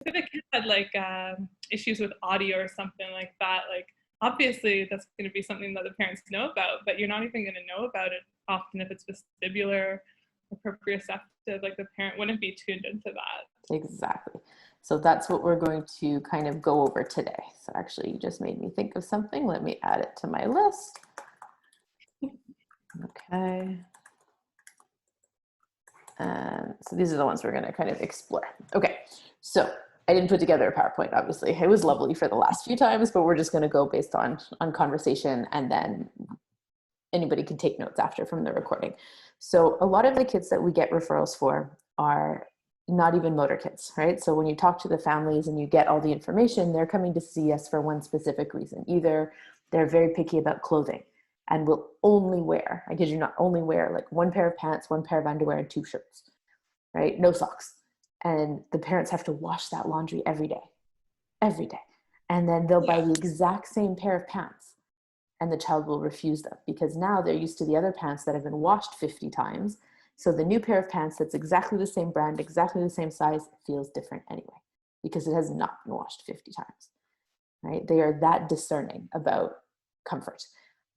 if a kid had like issues with audio or something like that, like obviously that's going to be something that the parents know about, but you're not even going to know about it often if it's vestibular or proprioceptive. Like the parent wouldn't be tuned into that. Exactly. So that's what we're going to kind of go over today. So actually, you just made me think of something. Let me add it to my list. Okay. So these are the ones we're going to kind of explore. Okay. So I didn't put together a PowerPoint, obviously. It was lovely for the last few times, but we're just going to go based on conversation, and then anybody can take notes after from the recording. So a lot of the kids that we get referrals for are not even motor kids, right? So when you talk to the families and you get all the information, they're coming to see us for one specific reason. Either they're very picky about clothing and will only wear, I kid you not, only wear like one pair of pants, one pair of underwear, and 2 shirts, right? No socks. And the parents have to wash that laundry every day. And then they'll buy the exact same pair of pants, and the child will refuse them because now they're used to the other pants that have been washed 50 times. So the new pair of pants that's exactly the same brand, exactly the same size, feels different anyway because it has not been washed 50 times, right? They are that discerning about comfort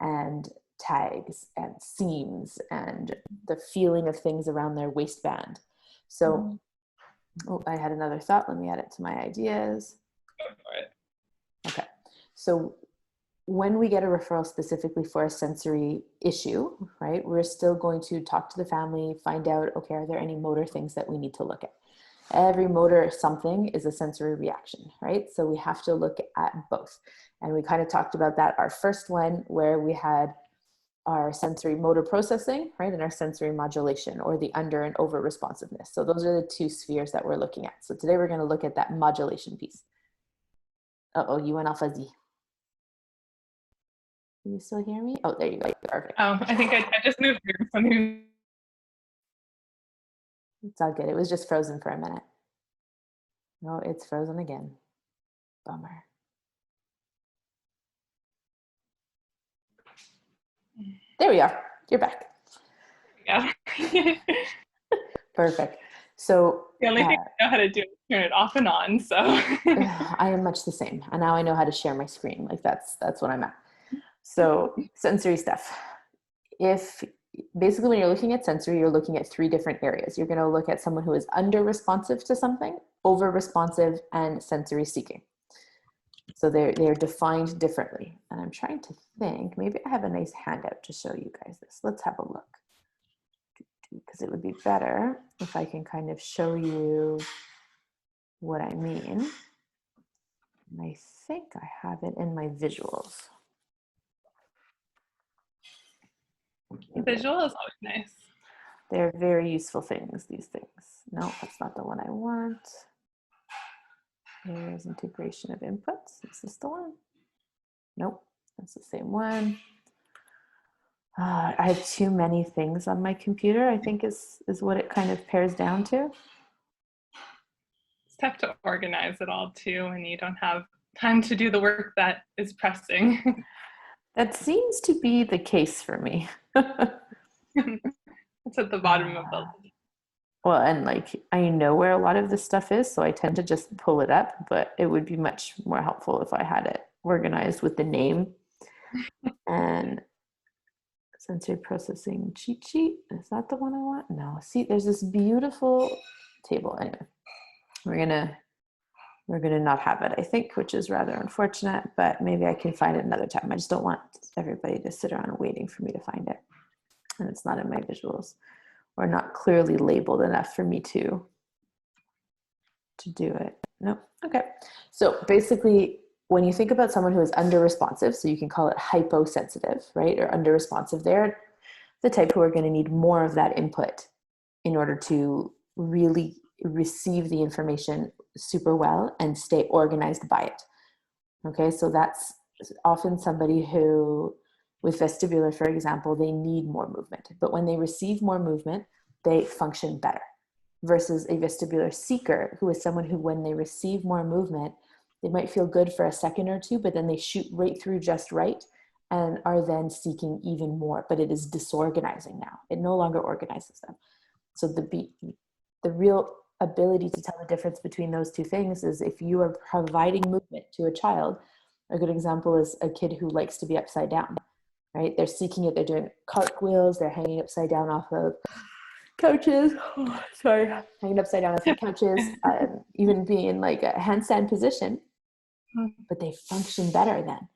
and tags and seams and the feeling of things around their waistband. So, oh, I had another thought. Let me add it to my ideas. Okay. So when we get a referral specifically for a sensory issue, right, we're still going to talk to the family, find out, okay, are there any motor things that we need to look at? Every motor something is a sensory reaction, right? So we have to look at both. And we kind of talked about that. Our first one where we had our sensory motor processing, right, and our sensory modulation, or the under and over responsiveness. So those are the 2 spheres that we're looking at. So today we're going to look at that modulation piece. Uh-oh, you went all fuzzy. Can you still hear me? Oh, there you go. Perfect. Oh, I think I just moved here. Something. It's all good. It was just frozen for a minute. No, it's frozen again. Bummer. There we are. You're back. Yeah. Perfect. So the only thing I know how to do is turn it off and on. So I am much the same. And now I know how to share my screen. Like that's what I'm at. So sensory stuff. If basically when you're looking at sensory, you're looking at 3 different areas. You're going to look at someone who is under responsive to something, over responsive, and sensory seeking. So they're defined differently. And I'm trying to think, maybe I have a nice handout to show you guys this. Let's have a look. Because it would be better if I can kind of show you what I mean. And I think I have it in my visuals. Visual is always nice. They're very useful things, these things. No, that's not the one I want. Here's integration of inputs. Is this the one? Nope, that's the same one. I have too many things on my computer, I think is what it kind of pairs down to. It's tough to organize it all too, and you don't have time to do the work that is pressing. That seems to be the case for me. It's at the bottom of the list. Well, and like I know where a lot of this stuff is, so I tend to just pull it up, but it would be much more helpful if I had it organized with the name. And sensory processing cheat sheet, is that the one I want? No, see, there's this beautiful table. Anyway, we're gonna not have it, I think, which is rather unfortunate, but maybe I can find it another time. I just don't want everybody to sit around waiting for me to find it. And it's not in my visuals, or not clearly labeled enough for me to do it. No, okay. So basically, when you think about someone who is under responsive, so you can call it hyposensitive, right? Or under responsive, they're the type who are going to need more of that input in order to really receive the information super well and stay organized by it. Okay, so that's often somebody who, with vestibular, for example, they need more movement. But when they receive more movement, they function better. Versus a vestibular seeker, who is someone who, when they receive more movement, they might feel good for a second or two, but then they shoot right through just right and are then seeking even more. But it is disorganizing now. It no longer organizes them. So the real ability to tell the difference between those two things is if you are providing movement to a child. A good example is a kid who likes to be upside down, right? They're seeking it, they're doing cartwheels, they're hanging upside down off of couches, hanging upside down off of couches, even being in like a handstand position, but they function better then,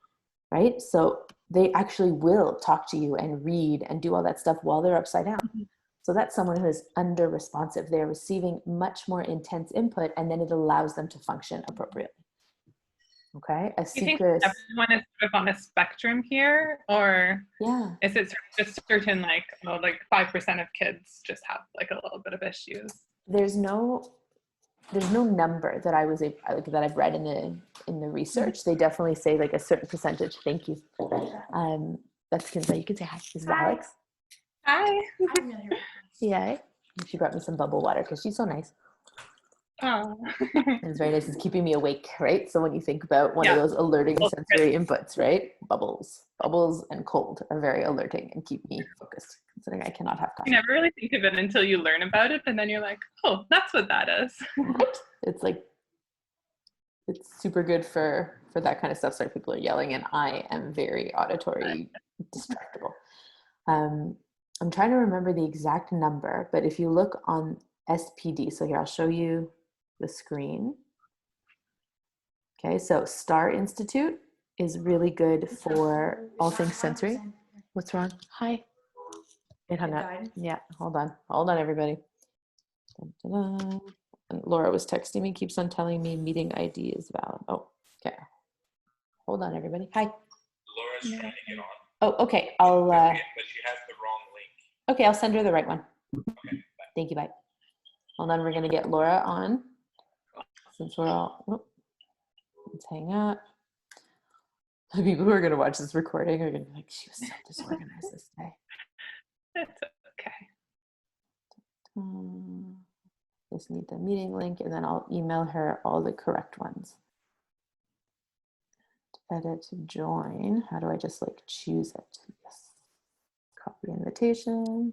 right? So they actually will talk to you and read and do all that stuff while they're upside down. So that's someone who is under responsive. They're receiving much more intense input, and then it allows them to function appropriately. Okay. A Do you think seeker is, everyone is sort of on a spectrum here, or yeah, is it sort of just certain, like, oh, like 5% of kids just have like a little bit of issues? there's no number that that I've read in the research. They definitely say like a certain percentage. Thank you. That's Kinsley. You can say hi. This is Alex. Hi. Yeah. She brought me some bubble water because she's so nice. Oh. And it's very nice. It's keeping me awake, right? So when you think about one of those alerting sensory inputs, right? Bubbles and cold are very alerting and keep me focused, considering I cannot have coffee. You never really think of it until you learn about it, and then you're like, oh, that's what that is. Right? It's like, it's super good for that kind of stuff. Sorry, people are yelling, and I am very auditory distractible. I'm trying to remember the exact number, but if you look on SPD, so here I'll show you the screen. Okay, so Star Institute is really good for all things sensory. What's wrong? Hi. It hung up. Yeah, hold on, everybody. Dun, dun, dun. And Laura was texting me, keeps on telling me meeting ID is valid. Oh, okay. Hold on, everybody. Hi. Laura's trying to get on. Oh, okay. I'll. But she has the wrong link. Okay, I'll send her the right one. Okay, bye. Thank you. Bye. Hold on, we're gonna get Laura on. Since we're all. Whoop, let's hang up. The people who are gonna watch this recording are gonna be like, she was so disorganized this day. It's okay. Just need the meeting link, and then I'll email her all the correct ones. Edit to join. How do I just like choose it? Yes. Copy invitation.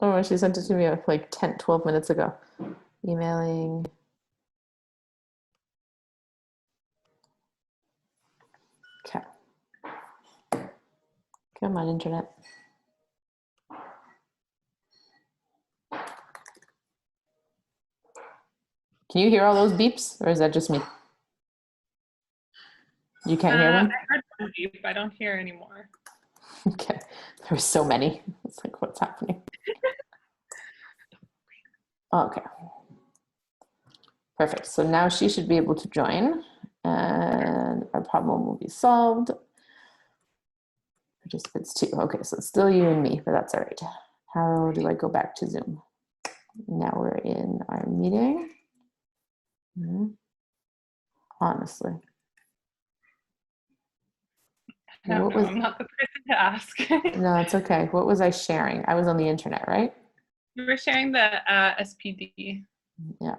Oh, she sent it to me like 10, 12 minutes ago. Emailing. Okay. Come on, internet. Can you hear all those beeps, or is that just me? You can't hear them? I heard one beep. I don't hear anymore. Okay. There were so many. It's like, what's happening? Okay. Perfect. So now she should be able to join, and our problem will be solved. Participants 2. Okay, so it's still you and me, but that's all right. How do I go back to Zoom? Now we're in our meeting. Honestly. I'm not the person to ask. No, it's okay. What was I sharing? I was on the internet, right? We were sharing the SPD. Yeah.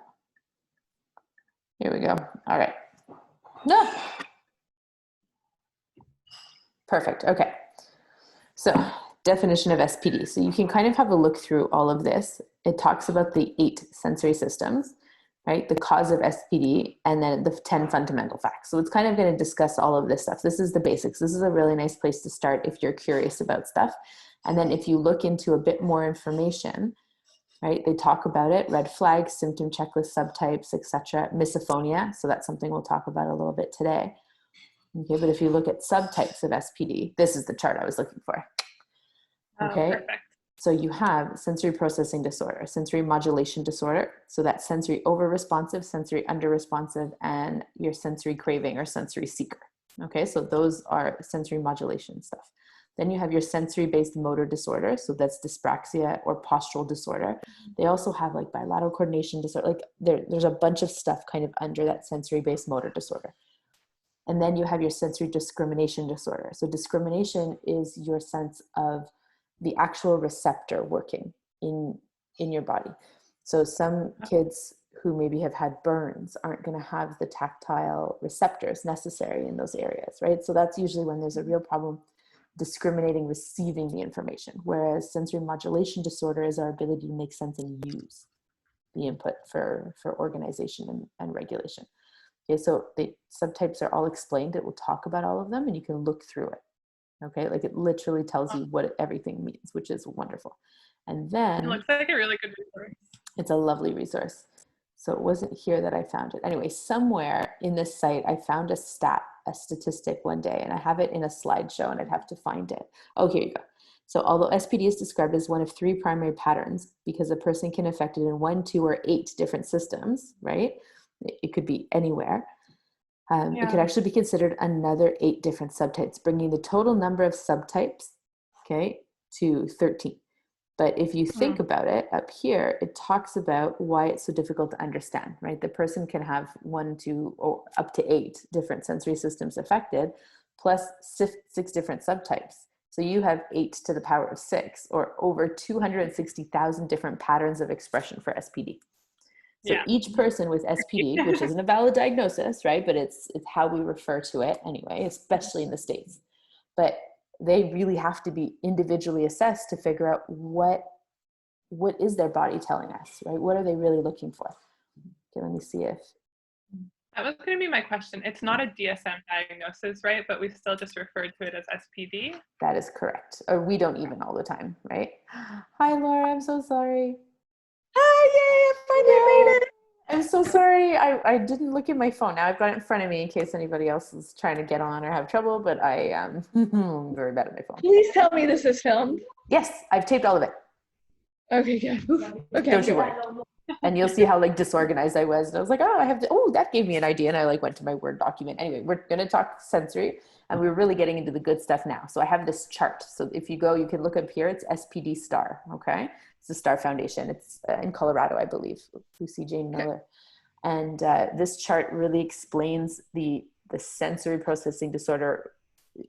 Here we go. All right. No. Perfect. Okay. So definition of SPD. So you can kind of have a look through all of this. It talks about the 8 sensory systems, right? The cause of SPD, and then the 10 fundamental facts. So it's kind of going to discuss all of this stuff. This is the basics. This is a really nice place to start if you're curious about stuff. And then if you look into a bit more information, right, they talk about it, red flags, symptom checklist, subtypes, etc. Misophonia. So that's something we'll talk about a little bit today. Okay, but if you look at subtypes of SPD, this is the chart I was looking for. Okay, perfect. So you have sensory processing disorder, sensory modulation disorder. So that's sensory over-responsive, sensory under-responsive, and your sensory craving or sensory seeker. Okay, so those are sensory modulation stuff. Then you have your sensory-based motor disorder. So that's dyspraxia or postural disorder. They also have like bilateral coordination disorder. Like there's a bunch of stuff kind of under that sensory-based motor disorder. And then you have your sensory discrimination disorder. So discrimination is your sense of the actual receptor working in your body. So some kids who maybe have had burns aren't going to have the tactile receptors necessary in those areas, right? So that's usually when there's a real problem discriminating receiving the information, whereas sensory modulation disorder is our ability to make sense and use the input for organization and regulation. Okay, so the subtypes are all explained. It will talk about all of them and you can look through it. Okay, like it literally tells you what everything means, which is wonderful. And then It looks like a really good resource. it's a lovely resource. So it wasn't here that I found it. Anyway, somewhere in this site, I found a statistic one day, and I have it in a slideshow and I'd have to find it. Oh, here you go. So although SPD is described as one of 3 primary patterns, because a person can affect it in 1, 2, or 8 different systems, right? It could be anywhere. It could actually be considered another 8 different subtypes, bringing the total number of subtypes, okay, to 13. But if you think about it up here, it talks about why it's so difficult to understand, right? The person can have 1, 2, or up to 8 different sensory systems affected, plus 6 different subtypes. So you have 8 to the power of 6, or over 260,000 different patterns of expression for SPD. So each person with SPD, which isn't a valid diagnosis, right? But it's how we refer to it anyway, especially in the States. But they really have to be individually assessed to figure out what is their body telling us, right? What are they really looking for? Okay, let me see if. That was going to be my question. It's not a DSM diagnosis, right? But we still just referred to it as SPD. That is correct. Or we don't even all the time, right? Hi, Laura. I'm so sorry. Hi, yay, I finally made it. I'm so sorry. I didn't look at my phone. Now I've got it in front of me in case anybody else is trying to get on or have trouble, but I am very bad at my phone. Please tell me this is filmed. Yes, I've taped all of it. Okay, good. Oof. Okay. Don't you worry. And you'll see how like disorganized I was. And I was like, that gave me an idea. And I like went to my Word document. Anyway, we're going to talk sensory and we're really getting into the good stuff now. So I have this chart. So if you go, you can look up here. It's SPD STAR. Okay. It's the STAR Foundation. It's in Colorado, I believe. Lucy Jane Miller. And this chart really explains the sensory processing disorder.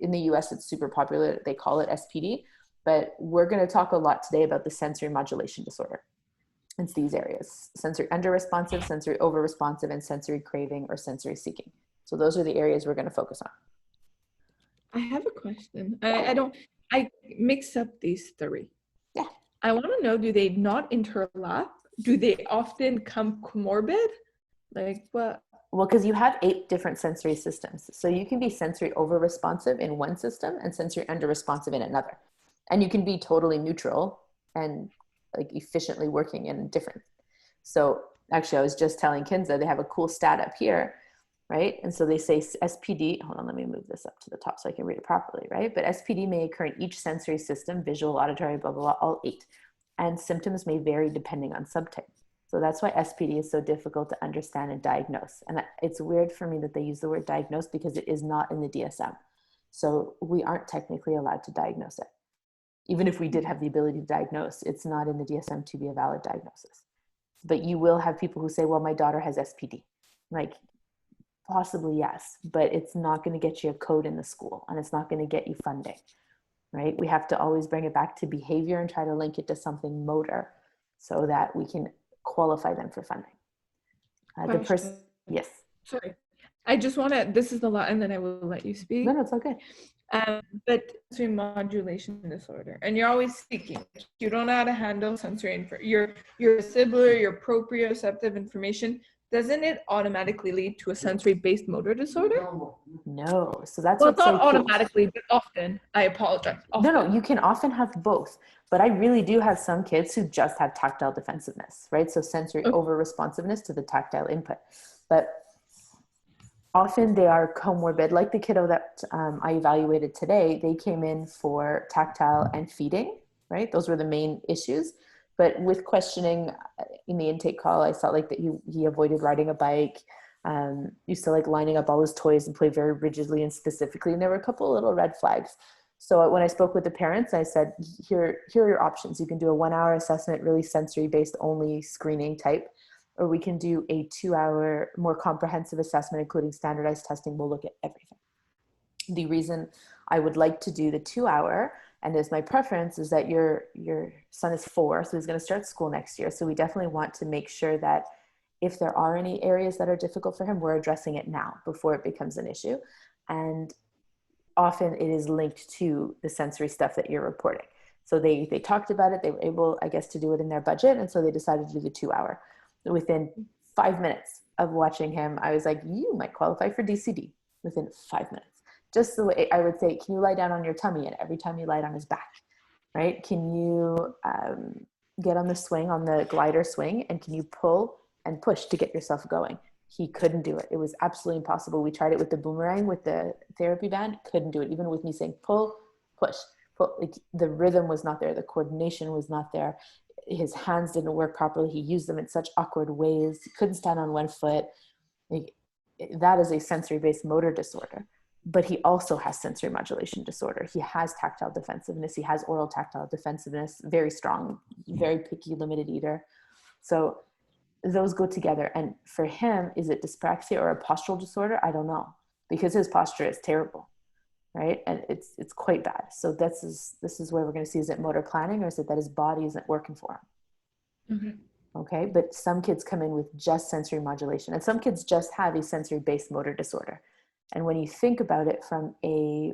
In the US, it's super popular. They call it SPD. But we're going to talk a lot today about the sensory modulation disorder. It's these areas: sensory under-responsive, sensory over-responsive, and sensory craving or sensory seeking. So those are the areas we're going to focus on. I have a question. I mix up these 3. Yeah. I want to know, do they not interlap? Do they often come comorbid? Like what? Well, because you have 8 different sensory systems. So you can be sensory over-responsive in one system and sensory under-responsive in another. And you can be totally neutral and like efficiently working in different. So actually I was just telling Kinza, they have a cool stat up here, right? And so they say SPD, hold on, let me move this up to the top so I can read it properly, right? But SPD may occur in each sensory system, visual, auditory, blah, blah, blah, all 8. And symptoms may vary depending on subtype. So that's why SPD is so difficult to understand and diagnose. And it's weird for me that they use the word diagnose because it is not in the DSM. So we aren't technically allowed to diagnose it. Even if we did have the ability to diagnose, it's not in the DSM to be a valid diagnosis. But you will have people who say, well, my daughter has SPD. Like, possibly yes, but it's not going to get you a code in the school and it's not going to get you funding, right? We have to always bring it back to behavior and try to link it to something motor so that we can qualify them for funding. The person, yes. Sorry. I just want to, this is the lot, and then I will let you speak. No, it's okay. But sensory modulation disorder, and you're always speaking. You don't know how to handle sensory your vestibular, your proprioceptive information. Doesn't it automatically lead to a sensory-based motor disorder? No. So that's well, what's not so cool. automatically, but often. I apologize. Often. No, you can often have both. But I really do have some kids who just have tactile defensiveness, right? So sensory over-responsiveness to the tactile input. But often they are comorbid. Like the kiddo that I evaluated today, they came in for tactile and feeding, right? Those were the main issues. But with questioning in the intake call, I felt like that he avoided riding a bike, used to like lining up all his toys and play very rigidly and specifically. And there were a couple of little red flags. So when I spoke with the parents, I said, here are your options. You can do a 1-hour assessment, really sensory based only screening type, or we can do a 2-hour more comprehensive assessment, including standardized testing. We'll look at everything. The reason I would like to do the 2-hour, and is my preference, is that your son is 4, so he's going to start school next year. So we definitely want to make sure that if there are any areas that are difficult for him, we're addressing it now before it becomes an issue. And often it is linked to the sensory stuff that you're reporting. So they talked about it. They were able, I guess, to do it in their budget. And so they decided to do the 2 hour. Within 5 minutes of watching him, I was like, you might qualify for DCD within 5 minutes. Just the way I would say, can you lie down on your tummy? And every time you lied on his back, right? Can you get on the swing, on the glider swing, and can you pull and push to get yourself going? He couldn't do it. It was absolutely impossible. We tried it with the boomerang, with the therapy band, couldn't do it. Even with me saying, pull, push, pull, like the rhythm was not there. The coordination was not there. His hands didn't work properly. He used them in such awkward ways. He couldn't stand on one foot. Like, that is a sensory-based motor disorder. But he also has sensory modulation disorder. He has tactile defensiveness. He has oral tactile defensiveness, very strong, very picky, limited eater. So those go together. And for him, is it dyspraxia or a postural disorder? I don't know, because his posture is terrible, right? And it's quite bad. So this is where we're going to see, is it motor planning, or is it that his body isn't working for him? Mm-hmm. Okay, but some kids come in with just sensory modulation, and some kids just have a sensory-based motor disorder. And when you think about it from a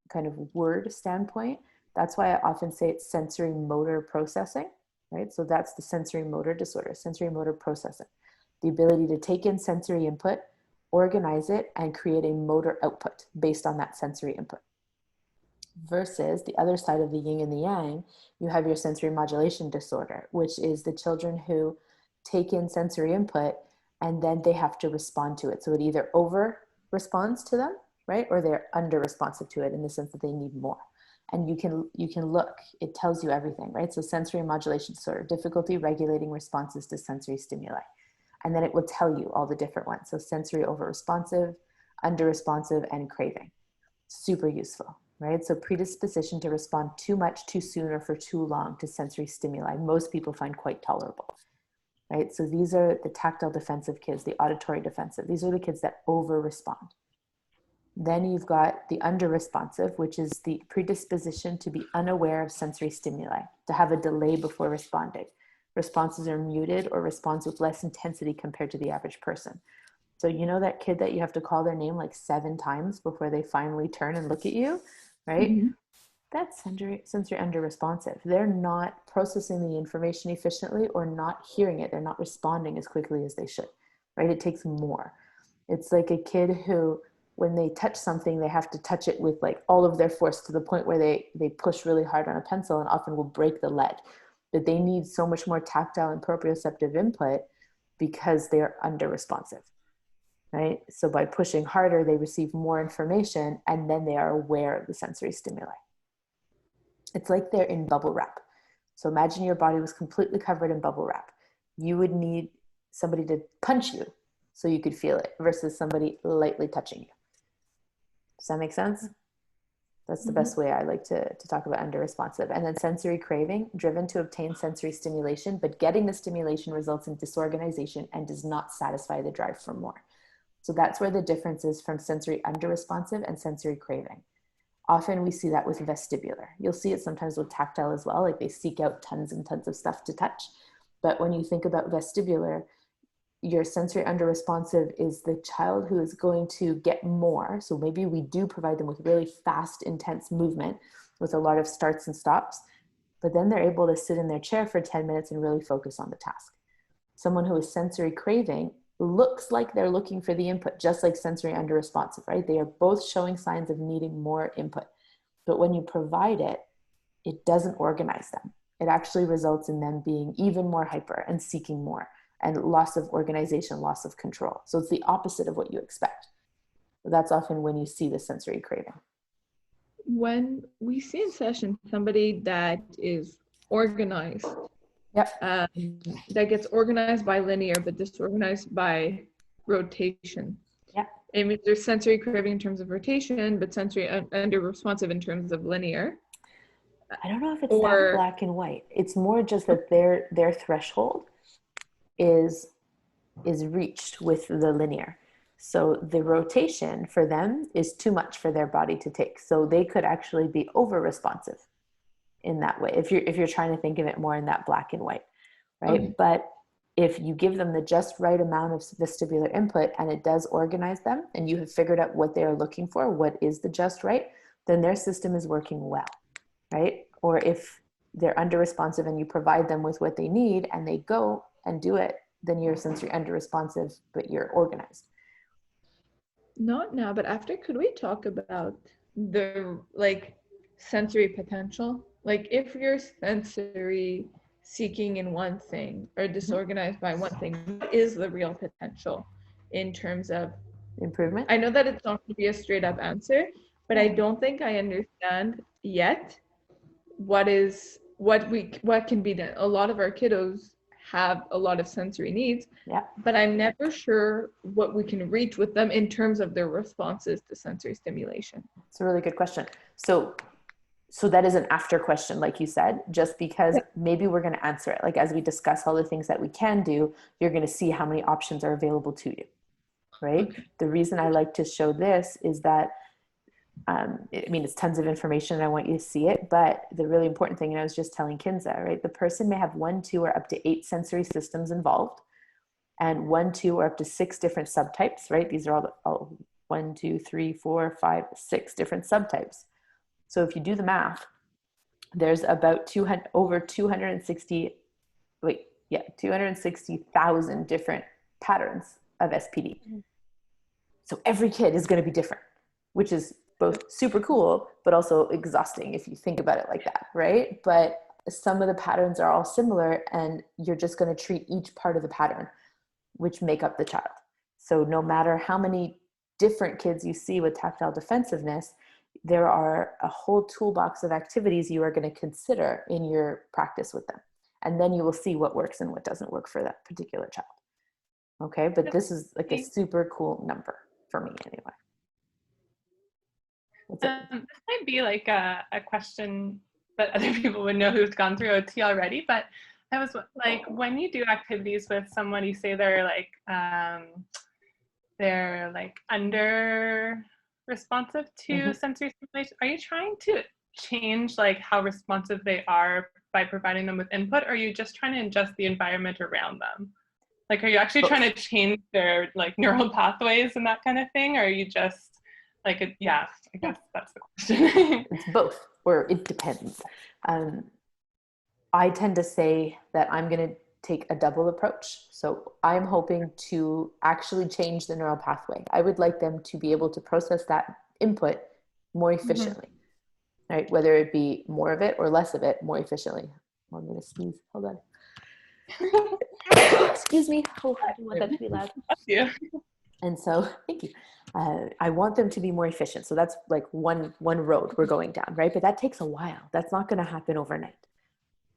kind of word standpoint, that's why I often say it's sensory motor processing, right? So that's the sensory motor disorder, sensory motor processing. The ability to take in sensory input, organize it, and create a motor output based on that sensory input. Versus the other side of the yin and the yang, you have your sensory modulation disorder, which is the children who take in sensory input and then they have to respond to it. So it either over responds to them, right? Or they're under responsive to it in the sense that they need more. And you can look, it tells you everything, right? So sensory modulation disorder, difficulty regulating responses to sensory stimuli. And then it will tell you all the different ones. So sensory over responsive, under responsive, and craving. Super useful, right? So predisposition to respond too much, too soon, or for too long to sensory stimuli, most people find quite tolerable. Right? So these are the tactile defensive kids, the auditory defensive. These are the kids that over respond. Then you've got the under responsive, which is the predisposition to be unaware of sensory stimuli, to have a delay before responding. Responses are muted or responds with less intensity compared to the average person. So you know that kid that you have to call their name like 7 times before they finally turn and look at you, right? Mm-hmm. That's sensory under responsive. They're not processing the information efficiently or not hearing it. They're not responding as quickly as they should, right? It takes more. It's like a kid who, when they touch something, they have to touch it with like all of their force to the point where they push really hard on a pencil and often will break the lead. But they need so much more tactile and proprioceptive input because they are under responsive, right? So by pushing harder, they receive more information and then they are aware of the sensory stimuli. It's like they're in bubble wrap. So imagine your body was completely covered in bubble wrap. You would need somebody to punch you so you could feel it versus somebody lightly touching you. Does that make sense? That's the best way I like to talk about under responsive. And then sensory craving, driven to obtain sensory stimulation, but getting the stimulation results in disorganization and does not satisfy the drive for more. So that's where the difference is from sensory under responsive and sensory craving. Often we see that with vestibular. You'll see it sometimes with tactile as well, like they seek out tons and tons of stuff to touch. But when you think about vestibular, your sensory under responsive is the child who is going to get more. So maybe we do provide them with really fast, intense movement with a lot of starts and stops, but then they're able to sit in their chair for 10 minutes and really focus on the task. Someone who is sensory craving looks like they're looking for the input, just like sensory under responsive, right? They are both showing signs of needing more input. But when you provide it, it doesn't organize them. It actually results in them being even more hyper and seeking more, and loss of organization, loss of control. So it's the opposite of what you expect. That's often when you see the sensory craving. When we see in session somebody that is organized, that gets organized by linear but disorganized by rotation. It means there's sensory craving in terms of rotation, but sensory under responsive in terms of linear. I don't know if it's that black and white. It's more just that their threshold is reached with the linear. So the rotation for them is too much for their body to take. So they could actually be over responsive in that way, if you're trying to think of it more in that black and white, right? Okay. But if you give them the just right amount of vestibular input and it does organize them, and you have figured out what they are looking for, what is the just right, then their system is working well, right? Or if they're under responsive and you provide them with what they need and they go and do it, then you're sensory under responsive, but you're organized. Not now, but after, could we talk about the like sensory potential? Like if you're sensory seeking in one thing or disorganized by one thing, what is the real potential in terms of Improvement? I know that it's not going to be a straight up answer, but I don't think I understand yet what can be done. A lot of our kiddos have a lot of sensory needs, Yeah. but I'm never sure what we can reach with them in terms of their responses to sensory stimulation. It's a really good question. So that is an after question, like you said, just because maybe we're going to answer it. Like as we discuss all the things that we can do, you're going to see how many options are available to you, right? Okay. The reason I like to show this is that, it's tons of information and I want you to see it, but the really important thing, and I was just telling Kinza, right? The person may have 1, 2, or up to 8 sensory systems involved, and 1, 2, or up to 6 different subtypes, right? These are all 1, 2, 3, 4, 5, 6 different subtypes. So if you do the math, there's about 260,000 different patterns of SPD. So every kid is going to be different, which is both super cool, but also exhausting if you think about it like that, right? But some of the patterns are all similar, and you're just going to treat each part of the pattern, which make up the child. So no matter how many different kids you see with tactile defensiveness, there are a whole toolbox of activities you are going to consider in your practice with them. And then you will see what works and what doesn't work for that particular child. Okay, but this is like a super cool number for me anyway. This might be like a question that other people would know who's gone through OT already, but I was like, when you do activities with someone, you say they're under responsive to sensory stimulation. Are you trying to change like how responsive they are by providing them with input, or are you just trying to adjust the environment around them? Like, are you actually trying to change their like neural pathways and that kind of thing, or are you just like, I guess that's the question. It's both, or it depends. I tend to say that I'm going to take a double approach. So I'm hoping to actually change the neural pathway. I would like them to be able to process that input more efficiently, right? Whether it be more of it or less of it more efficiently. Oh, I'm going to sneeze. Hold on. Excuse me. Oh, I don't want that to be loud. Yeah. And so, thank you. I want them to be more efficient. So that's like one road we're going down, right? But that takes a while. That's not going to happen overnight.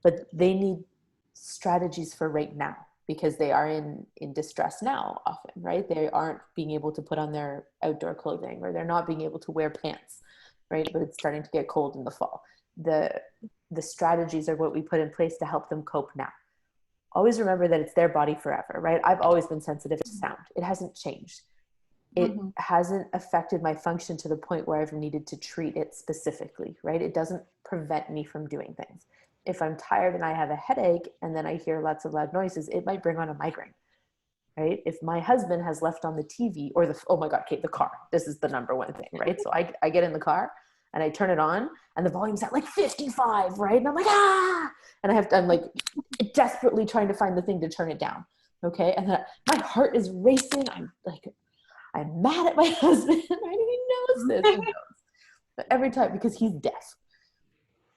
But they need strategies for right now, because they are in distress now often, right? They aren't being able to put on their outdoor clothing, or they're not being able to wear pants, right? But it's starting to get cold in the fall. The strategies are what we put in place to help them cope now. Always remember that it's their body forever, right? I've always been sensitive to sound. It hasn't changed. It hasn't affected my function to the point where I've needed to treat it specifically, right? It doesn't prevent me from doing things. If I'm tired and I have a headache and then I hear lots of loud noises, it might bring on a migraine, right? If my husband has left on the TV or oh my God, Kate, the car, this is the number one thing, right? So I get in the car and I turn it on and the volume's at like 55, right? And I'm like, ah, and I'm like desperately trying to find the thing to turn it down. Okay. And then my heart is racing. I'm mad at my husband, right? He knows this. He knows. But every time, because he's deaf.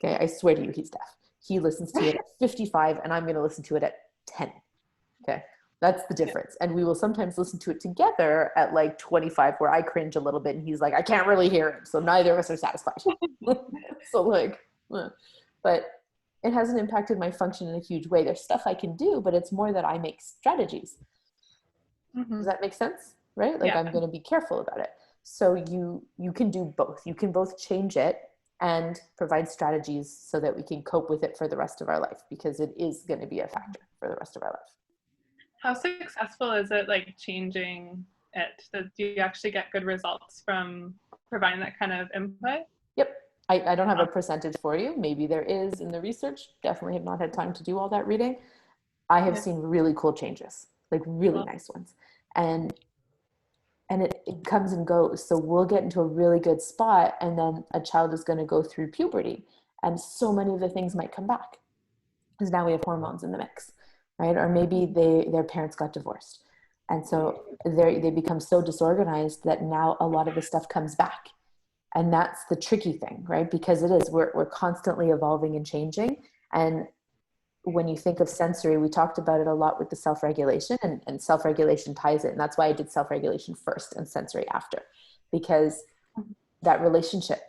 Okay. I swear to you, he's deaf. He listens to it at 55 and I'm going to listen to it at 10. Okay. That's the difference. And we will sometimes listen to it together at like 25, where I cringe a little bit and he's like, I can't really hear him. So neither of us are satisfied. So like, but it hasn't impacted my function in a huge way. There's stuff I can do, but it's more that I make strategies. Does that make sense? Right? Like I'm going to be careful about it. So you can do both. You can both change it and provide strategies so that we can cope with it for the rest of our life, because it is going to be a factor for the rest of our life. How successful is it, like changing it? Do you actually get good results from providing that kind of input? Yep. I don't have a percentage for you. Maybe there is in the research. Definitely have not had time to do all that reading. I have Yeah. seen really cool changes, like really Wow. nice ones. And it comes and goes. So we'll get into a really good spot, and then a child is going to go through puberty, and so many of the things might come back because now we have hormones in the mix, right? Or maybe their parents got divorced, and so they become so disorganized that now a lot of the stuff comes back. And that's the tricky thing, right? Because it is, we're constantly evolving and changing. And when you think of sensory, we talked about it a lot with the self-regulation, and self-regulation ties it. And that's why I did self-regulation first and sensory after, because that relationship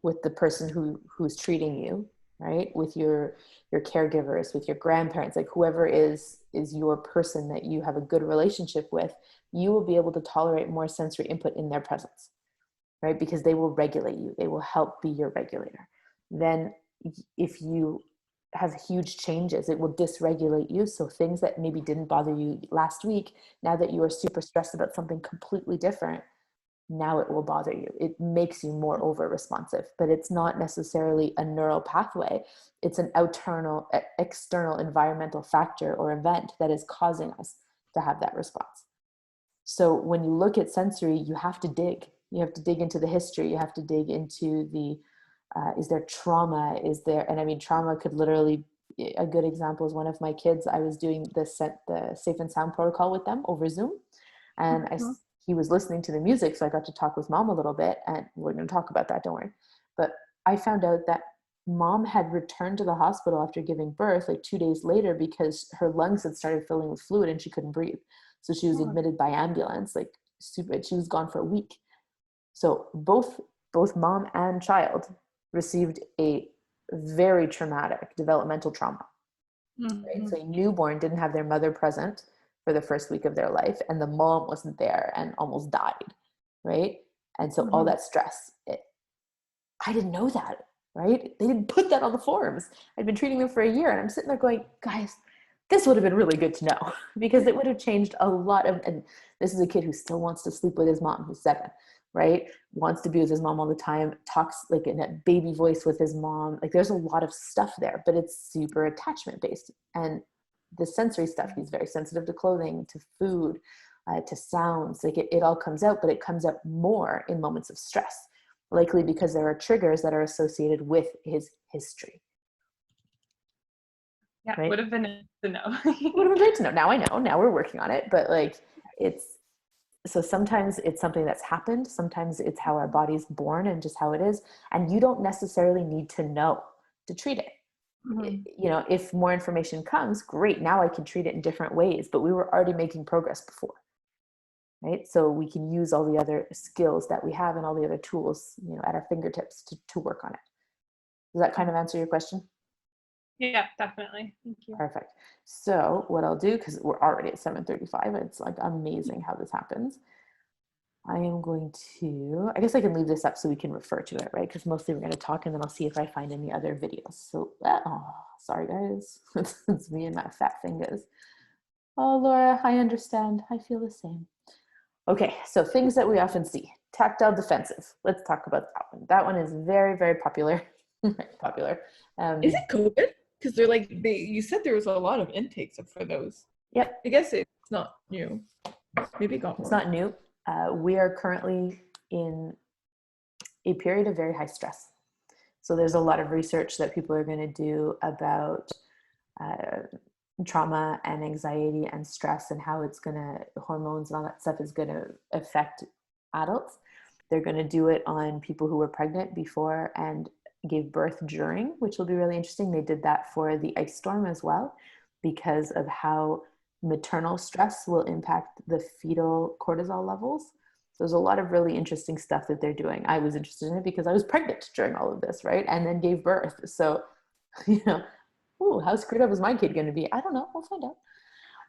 with the person who's treating you, right? With your caregivers, with your grandparents, like whoever is your person that you have a good relationship with, you will be able to tolerate more sensory input in their presence, right? Because they will regulate you. They will help be your regulator. Then if you have huge changes, it will dysregulate you. So things that maybe didn't bother you last week, now that you are super stressed about something completely different, now it will bother you. It makes you more over responsive, but it's not necessarily a neural pathway. It's an external environmental factor or event that is causing us to have that response. So when you look at sensory, you have to dig. You have to dig into the history. You have to dig into the, is there trauma? Is there, and I mean, trauma could literally, a good example is one of my kids, I was doing the safe and sound protocol with them over Zoom. And he was listening to the music. So I got to talk with mom a little bit, and we're going to talk about that, don't worry. But I found out that mom had returned to the hospital after giving birth like 2 days later because her lungs had started filling with fluid and she couldn't breathe. So she was admitted by ambulance, like stupid. She was gone for a week. So both mom and child received a very traumatic developmental trauma. Right? So a newborn didn't have their mother present for the first week of their life, and the mom wasn't there and almost died, right? And so all that stress, I didn't know that, right? They didn't put that on the forms. I'd been treating them for a year, and I'm sitting there going, guys, this would have been really good to know, because it would have changed a lot of, and this is a kid who still wants to sleep with his mom, who's 7, right? Wants to be with his mom all the time, talks like in a baby voice with his mom. Like there's a lot of stuff there, but it's super attachment based. And the sensory stuff, he's very sensitive to clothing, to food, to sounds. Like it all comes out, but it comes out more in moments of stress, likely because there are triggers that are associated with his history. Yeah, right? would have been nice to know. Would have been great to know. Now I know. Now we're working on it. But like, so sometimes it's something that's happened. Sometimes it's how our body's born and just how it is. And you don't necessarily need to know to treat it. You know, if more information comes, great. Now I can treat it in different ways. But we were already making progress before, right? So we can use all the other skills that we have and all the other tools, you know, at our fingertips to work on it. Does that kind of answer your question? Yeah, definitely. Thank you. Perfect. So what I'll do, because we're already at 7:35, it's like amazing how this happens. I am going to, I guess I can leave this up so we can refer to it, right? Because mostly we're going to talk, and then I'll see if I find any other videos. So, oh, sorry guys. It's me and my fat fingers. Oh, Laura, I understand. I feel the same. Okay, so things that we often see. Tactile defensive. Let's talk about that one. That one is very, very popular. Popular. Is it COVID? Because they're like, you said there was a lot of intakes for those. Yep. I guess it's not new. Maybe it got more. It's not new. We are currently in a period of very high stress. So there's a lot of research that people are going to do about trauma and anxiety and stress, and how it's going to, hormones and all that stuff is going to affect adults. They're going to do it on people who were pregnant before and gave birth during, which will be really interesting. They did that for the ice storm as well, because of how maternal stress will impact the fetal cortisol levels. So there's a lot of really interesting stuff that they're doing. I was interested in it because I was pregnant during all of this, right? And then gave birth. So, you know, ooh, how screwed up is my kid going to be? I don't know. We'll find out.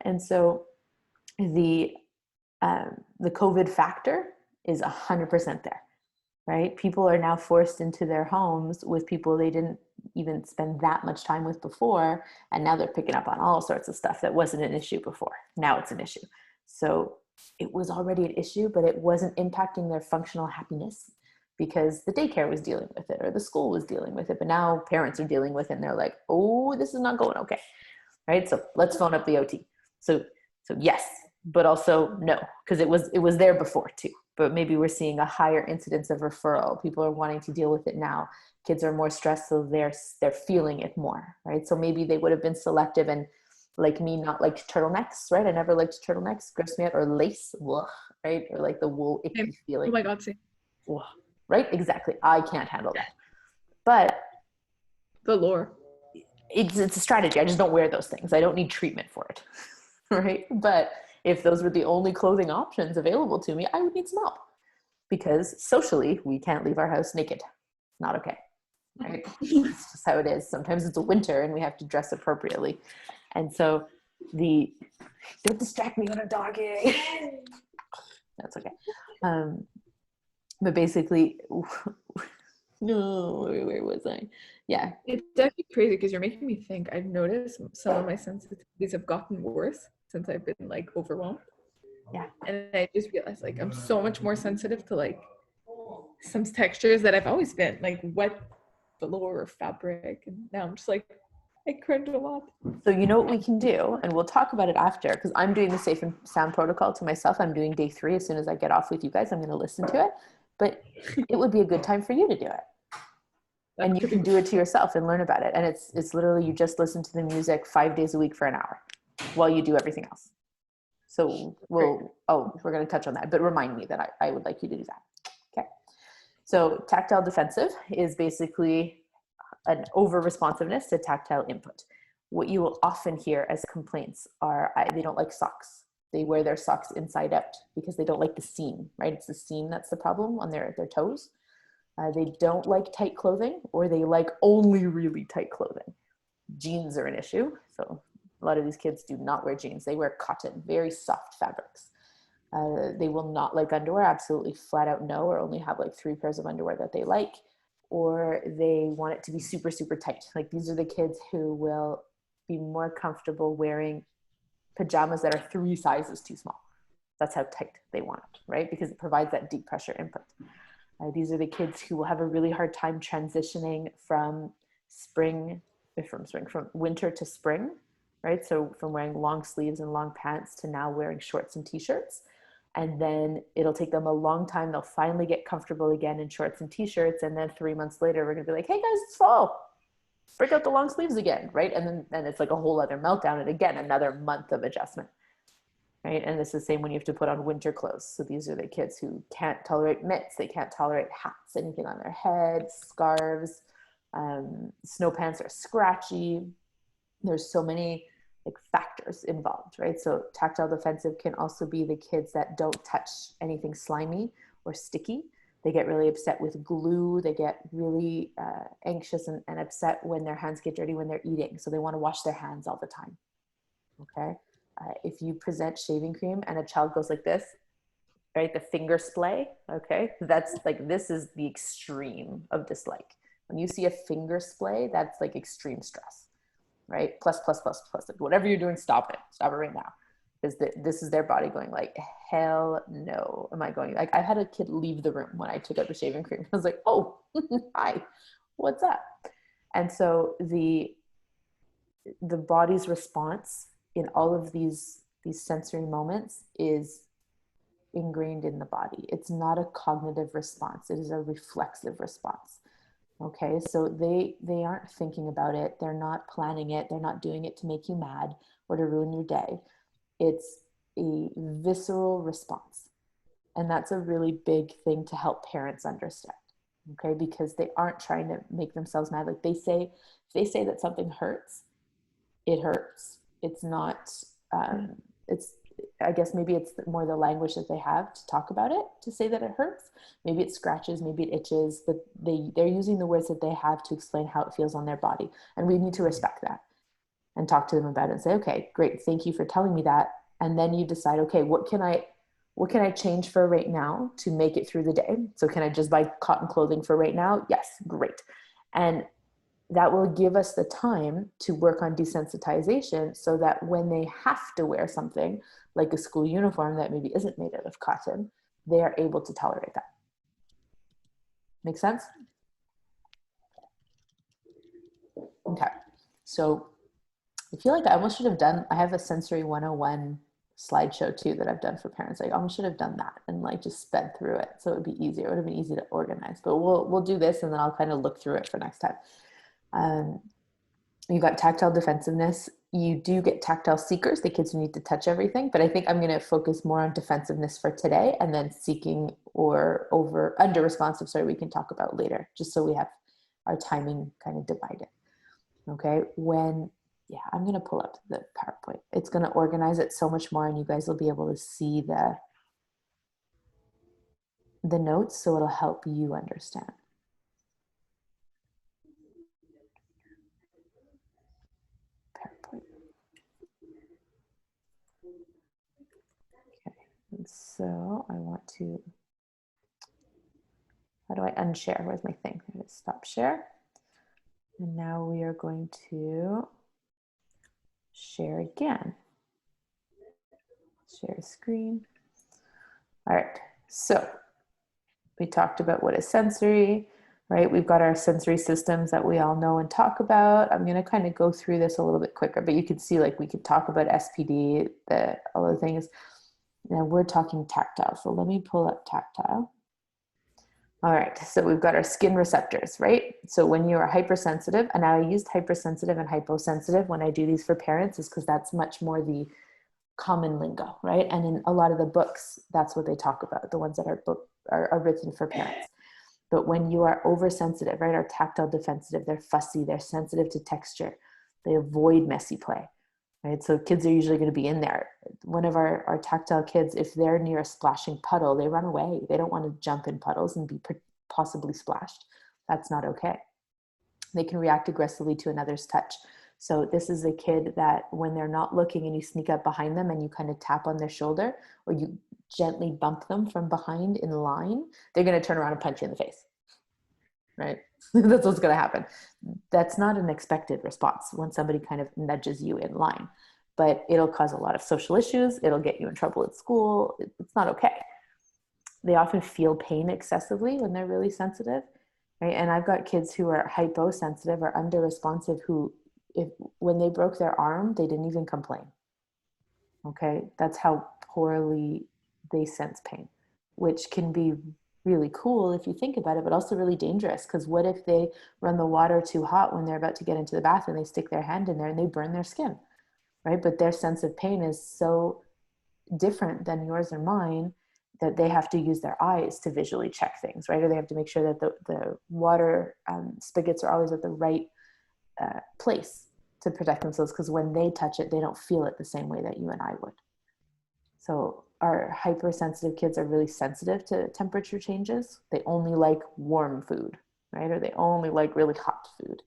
And so the COVID factor is 100% there, right? People are now forced into their homes with people they didn't even spend that much time with before. And now they're picking up on all sorts of stuff that wasn't an issue before. Now it's an issue. So it was already an issue, but it wasn't impacting their functional happiness because the daycare was dealing with it or the school was dealing with it. But now parents are dealing with it and they're like, oh, this is not going okay, right? So let's phone up the OT. So yes, but also no, because it was there before too. But maybe we're seeing a higher incidence of referral. People are wanting to deal with it now. Kids are more stressed, so they're feeling it more, right? So maybe they would have been selective and, like me, not like turtlenecks, right? I never liked turtlenecks, gross me out, or lace, ugh, right? Or like the wool icky Same. feeling. Oh my God, same. Ugh, right? Exactly. I can't handle that. But The lore. it's a strategy. I just don't wear those things. I don't need treatment for it, right? But if those were the only clothing options available to me, I would need some help, because socially we can't leave our house naked. Not okay, right? It's just how it is. Sometimes it's a winter and we have to dress appropriately. And so don't distract me when I'm talking. That's okay. But basically, no, where was I? Yeah. It's actually crazy because you're making me think. I've noticed some of my sensitivities have gotten worse since I've been like overwhelmed. Yeah. And I just realized like I'm so much more sensitive to like some textures that I've always been, like wet velour or fabric. And now I'm just like, I cringe a lot. So you know what we can do, and we'll talk about it after, because I'm doing the safe and sound protocol to myself. I'm doing day 3. As soon as I get off with you guys, I'm going to listen to it. But it would be a good time for you to do it. And you can do it to yourself and learn about it. And it's literally, you just listen to the music 5 days a week for an hour while you do everything else. So we're going to touch on that, but remind me that I would like you to do that. Okay. So tactile defensive is basically an over responsiveness to tactile input. What you will often hear as complaints are they don't like socks. They wear their socks inside out because they don't like the seam, right? It's the seam that's the problem on their toes. They don't like tight clothing, or they like only really tight clothing. Jeans are an issue. So a lot of these kids do not wear jeans. They wear cotton, very soft fabrics. They will not like underwear, absolutely flat out no, or only have like 3 pairs of underwear that they like, or they want it to be super, super tight. Like these are the kids who will be more comfortable wearing pajamas that are 3 sizes too small. That's how tight they want it, right? Because it provides that deep pressure input. These are the kids who will have a really hard time transitioning from winter to spring, right? So from wearing long sleeves and long pants to now wearing shorts and t-shirts. And then it'll take them a long time. They'll finally get comfortable again in shorts and t-shirts. And then 3 months later, we're going to be like, hey guys, it's fall. Break out the long sleeves again, right? And then it's like a whole other meltdown. And again, another month of adjustment. Right? And it's the same when you have to put on winter clothes. So these are the kids who can't tolerate mitts. They can't tolerate hats, anything on their heads, scarves. Snow pants are scratchy. There's so many like factors involved, right? So tactile defensive can also be the kids that don't touch anything slimy or sticky. They get really upset with glue. They get really anxious and upset when their hands get dirty when they're eating. So they want to wash their hands all the time. Okay. If you present shaving cream and a child goes like this, right, the finger splay, okay, that's like, this is the extreme of dislike. When you see a finger splay, that's like extreme stress, right? Plus, like whatever you're doing, stop it right now. Because this is their body going like, hell no. Am I going, like, I had a kid leave the room when I took out the shaving cream. I was like, oh, hi, what's up? And so the body's response in all of these sensory moments is ingrained in the body. It's not a cognitive response. It is a reflexive response. Okay, so they aren't thinking about it. They're not planning it. They're not doing it to make you mad or to ruin your day. It's a visceral response. And that's a really big thing to help parents understand. Okay, because they aren't trying to make themselves mad. Like if they say that something hurts, it hurts. It's not, I guess maybe it's more the language that they have to talk about it, to say that it hurts. Maybe it scratches, maybe it itches, but they're using the words that they have to explain how it feels on their body. And we need to respect that and talk to them about it and say, okay, great. Thank you for telling me that. And then you decide, okay, what can I change for right now to make it through the day? So can I just buy cotton clothing for right now? Yes, great. And that will give us the time to work on desensitization so that when they have to wear something like a school uniform that maybe isn't made out of cotton, they are able to tolerate that. Make sense? Okay. So I feel like I almost should have done, I have a sensory 101 slideshow too that I've done for parents. I almost should have done that and like just sped through it. So it would be easier. It would have been easy to organize, but we'll do this and then I'll kind of look through it for next time. You got tactile defensiveness. You do get tactile seekers, the kids who need to touch everything, but I think I'm going to focus more on defensiveness for today, and then seeking or under responsive, sorry, we can talk about later, just so we have our timing kind of divided. Okay, yeah, I'm going to pull up the PowerPoint. It's going to organize it so much more, and you guys will be able to see the notes, so it'll help you understand. PowerPoint. Okay, and so I want to, how do I unshare? Where's my thing? I'm going to stop share. And now we are going to share again. Share screen. All right, so we talked about what is sensory, right? We've got our sensory systems that we all know and talk about. I'm going to kind of go through this a little bit quicker, but you can see like we could talk about SPD, the other things. Now we're talking tactile. So let me pull up tactile. All right, so we've got our skin receptors, right? So when you are hypersensitive, and now I used hypersensitive and hyposensitive when I do these for parents is because that's much more the common lingo, right? And in a lot of the books, that's what they talk about, the ones that are written for parents. But when you are oversensitive, right, are tactile defensive, they're fussy, they're sensitive to texture, they avoid messy play, right? So kids are usually going to be in there. One of our tactile kids, if they're near a splashing puddle, they run away. They don't want to jump in puddles and be possibly splashed. That's not okay. They can react aggressively to another's touch. So this is a kid that when they're not looking and you sneak up behind them and you kind of tap on their shoulder or you gently bump them from behind in line, they're going to turn around and punch you in the face, right? That's what's going to happen. That's not an expected response when somebody kind of nudges you in line, but it'll cause a lot of social issues. It'll get you in trouble at school. It's not okay. They often feel pain excessively when they're really sensitive, right? And I've got kids who are hyposensitive or under-responsive who, when they broke their arm, they didn't even complain. Okay, that's how poorly they sense pain, which can be really cool if you think about it, but also really dangerous, because what if they run the water too hot when they're about to get into the bath and they stick their hand in there and they burn their skin, right? But their sense of pain is so different than yours or mine that they have to use their eyes to visually check things, right? Or they have to make sure that the water spigots are always at the right place to protect themselves, because when they touch it, they don't feel it the same way that you and I would. So our hypersensitive kids are really sensitive to temperature changes. They only like warm food, right? Or they only like really hot food.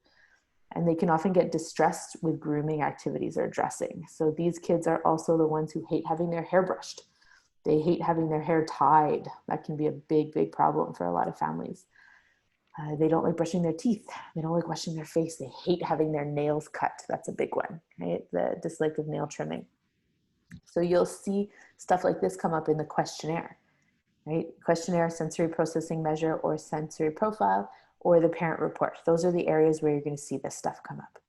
And they can often get distressed with grooming activities or dressing. So these kids are also the ones who hate having their hair brushed. They hate having their hair tied. That can be a big, big problem for a lot of families. They don't like brushing their teeth. They don't like washing their face. They hate having their nails cut. That's a big one, right? The dislike of nail trimming. So you'll see stuff like this come up in the questionnaire, right? Questionnaire, sensory processing measure, or sensory profile, or the parent report. Those are the areas where you're going to see this stuff come up.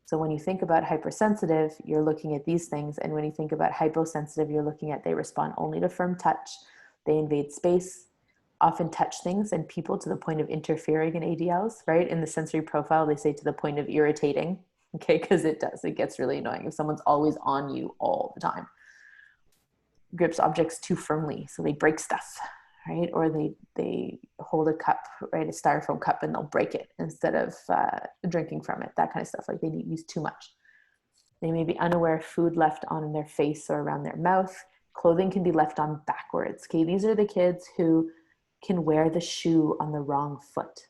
So when you think about hypersensitive, you're looking at these things. And when you think about hyposensitive, you're looking at they respond only to firm touch. They invade space, often touch things and people to the point of interfering in ADLs, right? In the sensory profile, they say to the point of irritating, okay? Because it does, it gets really annoying if someone's always on you all the time. Grips objects too firmly, so they break stuff, right? Or they hold a cup, right? A styrofoam cup, and they'll break it instead of drinking from it, that kind of stuff. Like they use too much. They may be unaware of food left on their face or around their mouth. Clothing can be left on backwards. Okay, these are the kids who can wear the shoe on the wrong foot.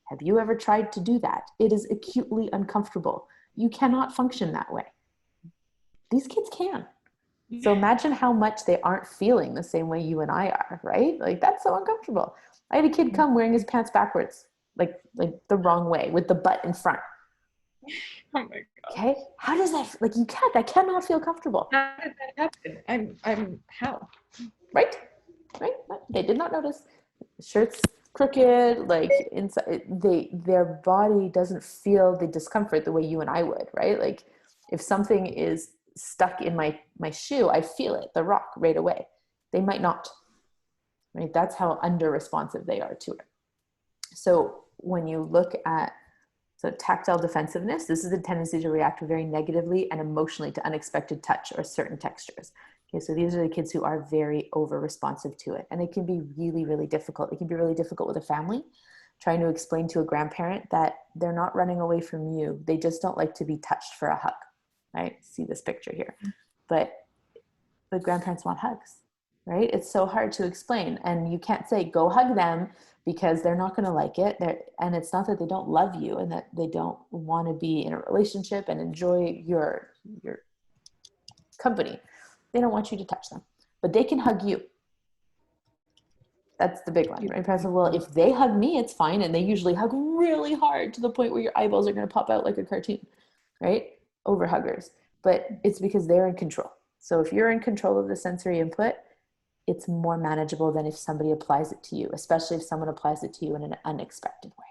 Have you ever tried to do that? It is acutely uncomfortable. You cannot function that way. These kids can. So imagine how much they aren't feeling the same way you and I are, right? Like that's so uncomfortable. I had a kid come wearing his pants backwards, like the wrong way with the butt in front. Oh my God. Okay. How does that, like that cannot feel comfortable. How did that happen? I'm how? Right? They did not notice. Shirt's crooked, like inside, their body doesn't feel the discomfort the way you and I would, right? Like If something is stuck in my shoe, I feel it, the rock, right away. They might not, right? That's how under responsive they are to it. So when you look at tactile defensiveness, this is a tendency to react very negatively and emotionally to unexpected touch or certain textures. Okay, so these are the kids who are very over responsive to it. And it can be really, really difficult. It can be really difficult with a family, trying to explain to a grandparent that they're not running away from you. They just don't like to be touched for a hug, right? See this picture here. But grandparents want hugs, right? It's so hard to explain. And you can't say, go hug them, because they're not going to like it. And it's not that they don't love you and that they don't want to be in a relationship and enjoy your company. They don't want you to touch them, but they can hug you. That's the big one, right? Well, if they hug me, it's fine. And they usually hug really hard to the point where your eyeballs are going to pop out like a cartoon, right? Over huggers. But it's because they're in control. So if you're in control of the sensory input, it's more manageable than if somebody applies it to you, especially if someone applies it to you in an unexpected way.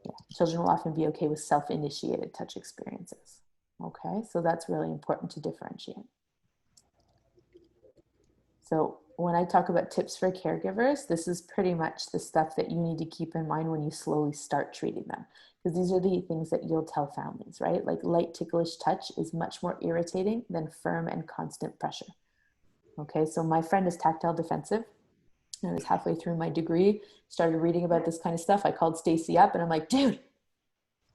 Yeah. Children will often be okay with self-initiated touch experiences. Okay, so that's really important to differentiate. So when I talk about tips for caregivers, this is pretty much the stuff that you need to keep in mind when you slowly start treating them. Because these are the things that you'll tell families, right? Like light ticklish touch is much more irritating than firm and constant pressure. Okay, so my friend is tactile defensive. I was halfway through my degree, started reading about this kind of stuff. I called Stacy up and I'm like, dude,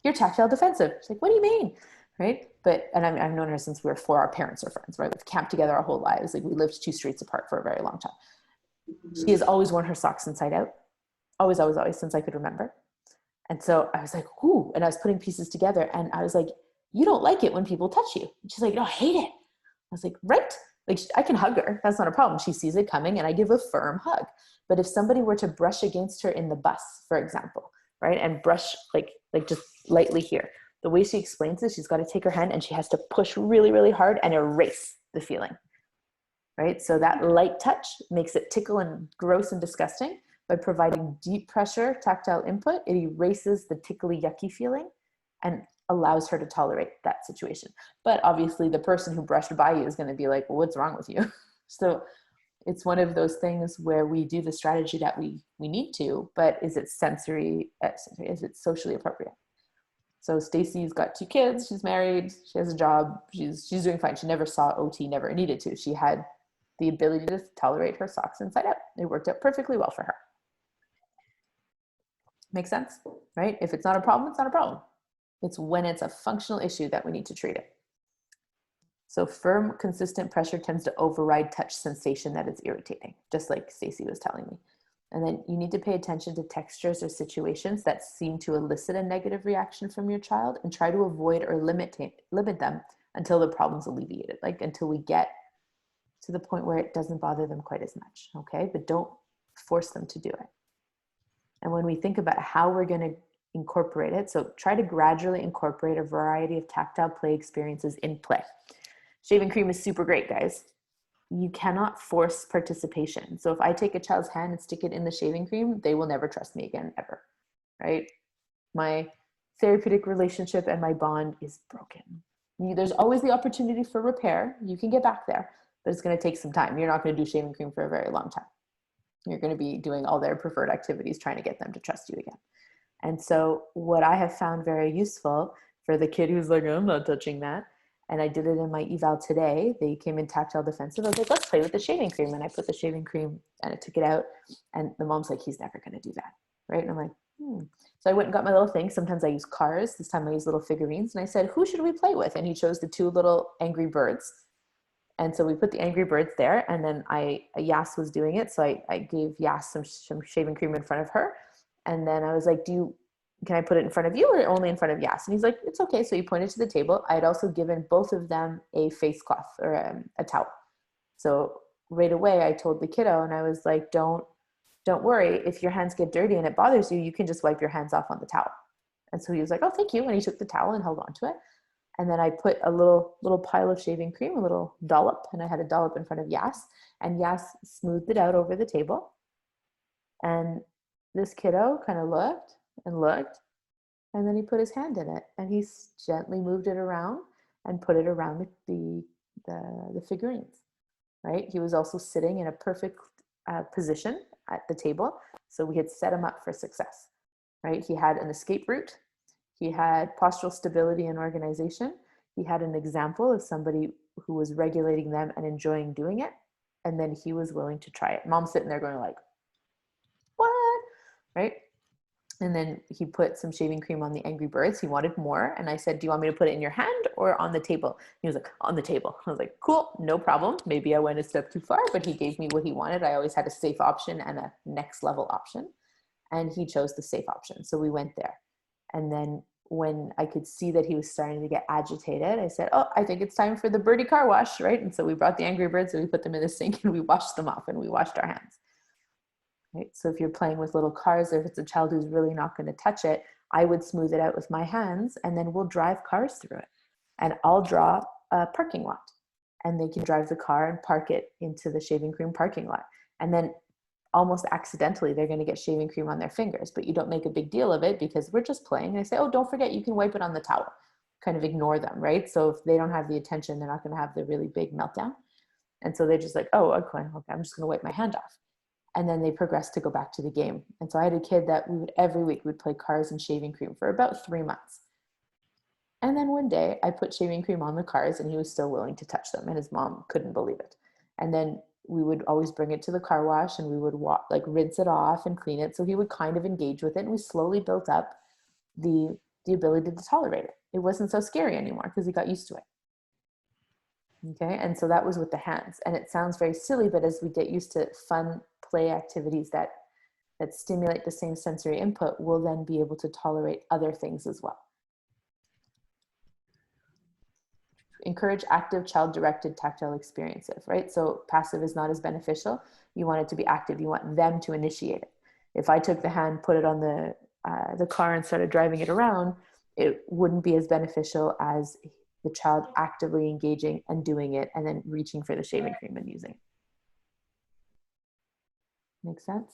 you're tactile defensive. She's like, what do you mean? Right? And I've known her since we were 4. Our parents are friends, right? We've camped together our whole lives. Like we lived 2 streets apart for a very long time. She has always worn her socks inside out. Always, always, always, since I could remember. And so I was like, ooh, and I was putting pieces together and I was like, you don't like it when people touch you. And she's like, no, I hate it. I was like, right? Like I can hug her. That's not a problem. She sees it coming and I give a firm hug. But if somebody were to brush against her in the bus, for example, right? And brush like just lightly here. The way she explains it, she's got to take her hand and she has to push really, really hard and erase the feeling, right? So that light touch makes it tickle and gross and disgusting. By providing deep pressure tactile input, it erases the tickly, yucky feeling and allows her to tolerate that situation. But obviously the person who brushed by you is going to be like, well, what's wrong with you? So it's one of those things where we do the strategy that we need to, but is it is it socially appropriate? So Stacy's got 2 kids, she's married, she has a job, she's doing fine. She never saw OT, never needed to. She had the ability to tolerate her socks inside out. It worked out perfectly well for her. Makes sense, right? If it's not a problem, it's not a problem. It's when it's a functional issue that we need to treat it. So firm, consistent pressure tends to override touch sensation that is irritating, just like Stacy was telling me. And then you need to pay attention to textures or situations that seem to elicit a negative reaction from your child and try to avoid or limit them until the problem's alleviated, like until we get to the point where it doesn't bother them quite as much, okay? But don't force them to do it. And when we think about how we're going to incorporate it, so try to gradually incorporate a variety of tactile play experiences in play. Shaving cream is super great, guys. You cannot force participation. So if I take a child's hand and stick it in the shaving cream, they will never trust me again, ever, right? My therapeutic relationship and my bond is broken. There's always the opportunity for repair. You can get back there, but it's going to take some time. You're not going to do shaving cream for a very long time. You're going to be doing all their preferred activities, trying to get them to trust you again. And so what I have found very useful for the kid who's like, I'm not touching that. And I did it in my eval today. They came in tactile defensive. I was like, let's play with the shaving cream. And I put the shaving cream and I took it out. And the mom's like, he's never going to do that. Right. And I'm like, So I went and got my little thing. Sometimes I use cars. This time I use little figurines. And I said, who should we play with? And he chose the 2 little angry birds. And so we put the angry birds there. And then Yas was doing it. So I gave Yas some shaving cream in front of her. And then I was like, can I put it in front of you or only in front of Yas? And he's like, it's okay. So he pointed to the table. I had also given both of them a face cloth or a towel. So right away I told the kiddo and I was like, don't worry. If your hands get dirty and it bothers you, you can just wipe your hands off on the towel. And so he was like, oh, thank you. And he took the towel and held onto it. And then I put a little pile of shaving cream, a little dollop, and I had a dollop in front of Yas, and Yas smoothed it out over the table. And this kiddo kind of looked, And then he put his hand in it and he gently moved it around and put it around the figurines, right? He was also sitting in a perfect position at the table. So we had set him up for success, right? He had an escape route. He had postural stability and organization. He had an example of somebody who was regulating them and enjoying doing it. And then he was willing to try it. Mom's sitting there going like, what? Right? And then he put some shaving cream on the Angry Birds. He wanted more. And I said, do you want me to put it in your hand or on the table? He was like, on the table. I was like, cool, no problem. Maybe I went a step too far, but he gave me what he wanted. I always had a safe option and a next level option. And he chose the safe option. So we went there. And then when I could see that he was starting to get agitated, I said, oh, I think it's time for the birdie car wash, right? And so we brought the Angry Birds and we put them in the sink and we washed them off and we washed our hands. Right? So if you're playing with little cars, or if it's a child who's really not going to touch it, I would smooth it out with my hands and then we'll drive cars through it. And I'll draw a parking lot and they can drive the car and park it into the shaving cream parking lot. And then almost accidentally, they're going to get shaving cream on their fingers, but you don't make a big deal of it because we're just playing. And I say, oh, don't forget, you can wipe it on the towel. Kind of ignore them, right? So if they don't have the attention, they're not going to have the really big meltdown. And so they're just like, oh, okay, I'm just going to wipe my hand off. And then they progress to go back to the game. And so I had a kid that every week we'd play cars and shaving cream for about 3 months. And then one day I put shaving cream on the cars and he was still willing to touch them and his mom couldn't believe it. And then we would always bring it to the car wash and we would rinse it off and clean it. So he would kind of engage with it and we slowly built up the ability to tolerate it. It wasn't so scary anymore because he got used to it. Okay, and so that was with the hands. And it sounds very silly, but as we get used to fun play activities that stimulate the same sensory input, we'll then be able to tolerate other things as well. Encourage active child-directed tactile experiences, right? So passive is not as beneficial. You want it to be active. You want them to initiate it. If I took the hand, put it on the car and started driving it around, it wouldn't be as beneficial as the child actively engaging and doing it and then reaching for the shaving cream and using it. Make sense?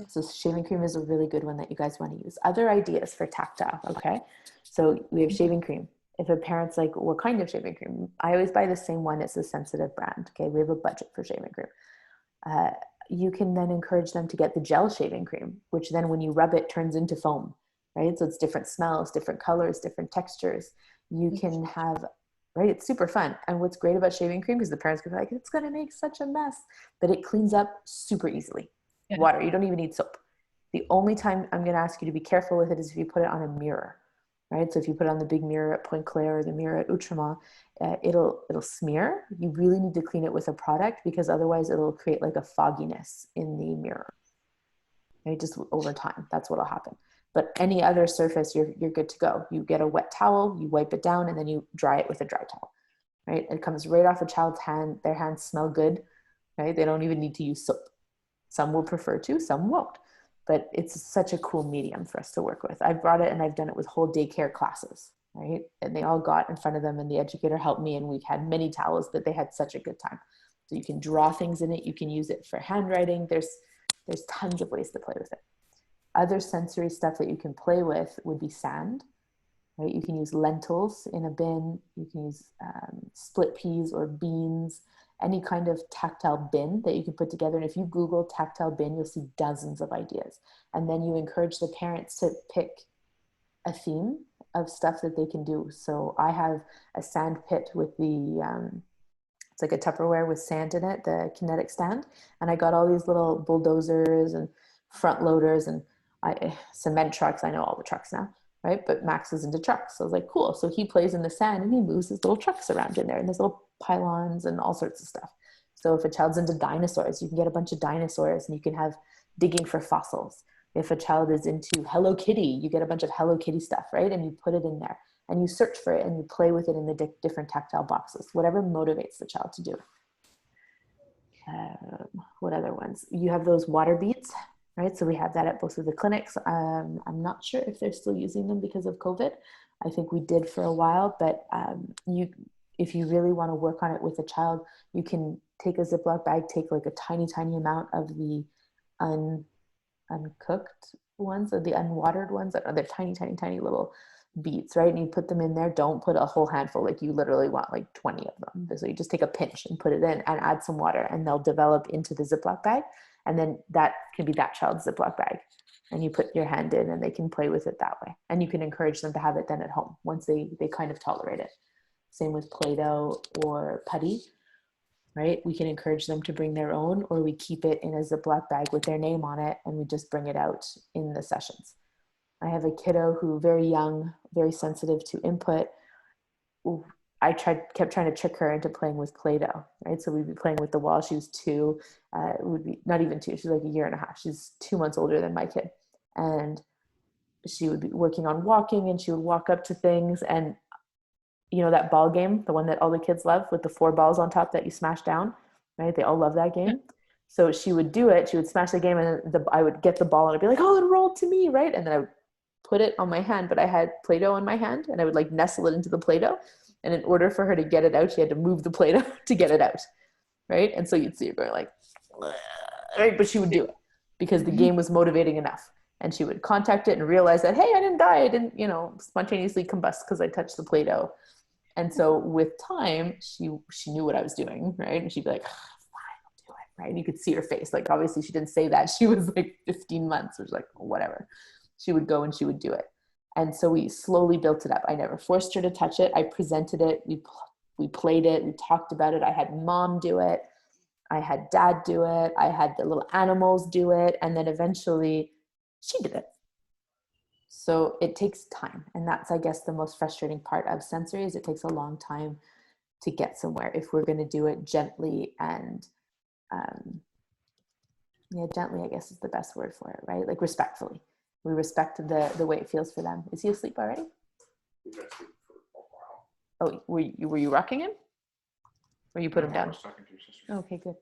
So shaving cream is a really good one that you guys want to use. Other ideas for tactile, okay? So we have shaving cream. If a parent's like, what kind of shaving cream? I always buy the same one. It's a sensitive brand, okay? We have a budget for shaving cream. You can then encourage them to get the gel shaving cream, which then when you rub it turns into foam, right? So it's different smells, different colors, different textures. You can have, right? It's super fun. And what's great about shaving cream, because the parents can be like, it's going to make such a mess, but it cleans up super easily. Yeah. Water, you don't even need soap. The only time I'm going to ask you to be careful with it is if you put it on a mirror, right? So if you put it on the big mirror at Point Claire or the mirror at Outremont, it'll smear. You really need to clean it with a product because otherwise it'll create like a fogginess in the mirror, right? Just over time, that's what'll happen. But any other surface, you're good to go. You get a wet towel, you wipe it down, and then you dry it with a dry towel, right? It comes right off a child's hand. Their hands smell good, right? They don't even need to use soap. Some will prefer to, some won't. But it's such a cool medium for us to work with. I've brought it and I've done it with whole daycare classes, right? And they all got in front of them and the educator helped me and we had many towels, but they had such a good time. So you can draw things in it. You can use it for handwriting. There's tons of ways to play with it. Other sensory stuff that you can play with would be sand, right? You can use lentils in a bin. You can use split peas or beans, any kind of tactile bin that you can put together. And if you Google tactile bin, you'll see dozens of ideas. And then you encourage the parents to pick a theme of stuff that they can do. So I have a sand pit with it's like a Tupperware with sand in it, the kinetic stand. And I got all these little bulldozers and front loaders and cement trucks. I know all the trucks now, right? But Max is into trucks. So I was like, cool. So he plays in the sand and he moves his little trucks around in there and there's little pylons and all sorts of stuff. So if a child's into dinosaurs, you can get a bunch of dinosaurs and you can have digging for fossils. If a child is into Hello Kitty, you get a bunch of Hello Kitty stuff, right? And you put it in there and you search for it and you play with it in the different tactile boxes, whatever motivates the child to do. What other ones? You have those water beads, right? So we have that at both of the clinics. I'm not sure if they're still using them because of COVID. I think we did for a while, but if you really want to work on it with a child, you can take a Ziploc bag, take like a tiny, tiny amount of the uncooked ones, or the unwatered ones that are they're tiny, tiny, tiny little beets, right? And you put them in there. Don't put a whole handful. Like you literally want like 20 of them. So you just take a pinch and put it in and add some water, and they'll develop into the Ziploc bag. And then that can be that child's Ziploc bag. And you put your hand in and they can play with it that way. And you can encourage them to have it then at home once they kind of tolerate it. Same with Play-Doh or putty, right? We can encourage them to bring their own, or we keep it in a Ziploc bag with their name on it and we just bring it out in the sessions. I have a kiddo who very young, very sensitive to input. Kept trying to trick her into playing with Play-Doh, right? So we'd be playing with the wall. She was 2, it would be not even 2. She's like a year and a half. She's 2 months older than my kid. And she would be working on walking, and she would walk up to things. And you know, that ball game, the one that all the kids love with the 4 balls on top that you smash down, right? They all love that game. So she would do it. She would smash the game, and I would get the ball and I'd be like, oh, it rolled to me, right? And then I would put it on my hand, but I had Play-Doh in my hand, and I would like nestle it into the Play-Doh. And in order for her to get it out, she had to move the Play-Doh to get it out, right? And so you'd see her going like, right? But she would do it because the game was motivating enough. And she would contact it and realize that, hey, I didn't die. I didn't, spontaneously combust because I touched the Play-Doh. And so with time, she knew what I was doing, right? And she'd be like, fine, I'll do it, right? And you could see her face. Like, obviously she didn't say that. She was like 15 months. It was like, whatever. She would go and she would do it. And so we slowly built it up. I never forced her to touch it. I presented it. We played it. We talked about it. I had mom do it. I had dad do it. I had the little animals do it. And then eventually she did it. So it takes time. And that's, I guess, the most frustrating part of sensory is it takes a long time to get somewhere if we're going to do it gently and, gently, I guess is the best word for it, right? Like respectfully. We respect the way it feels for them. Is he asleep already? Oh, were you rocking him? Or you put him down? Okay, good.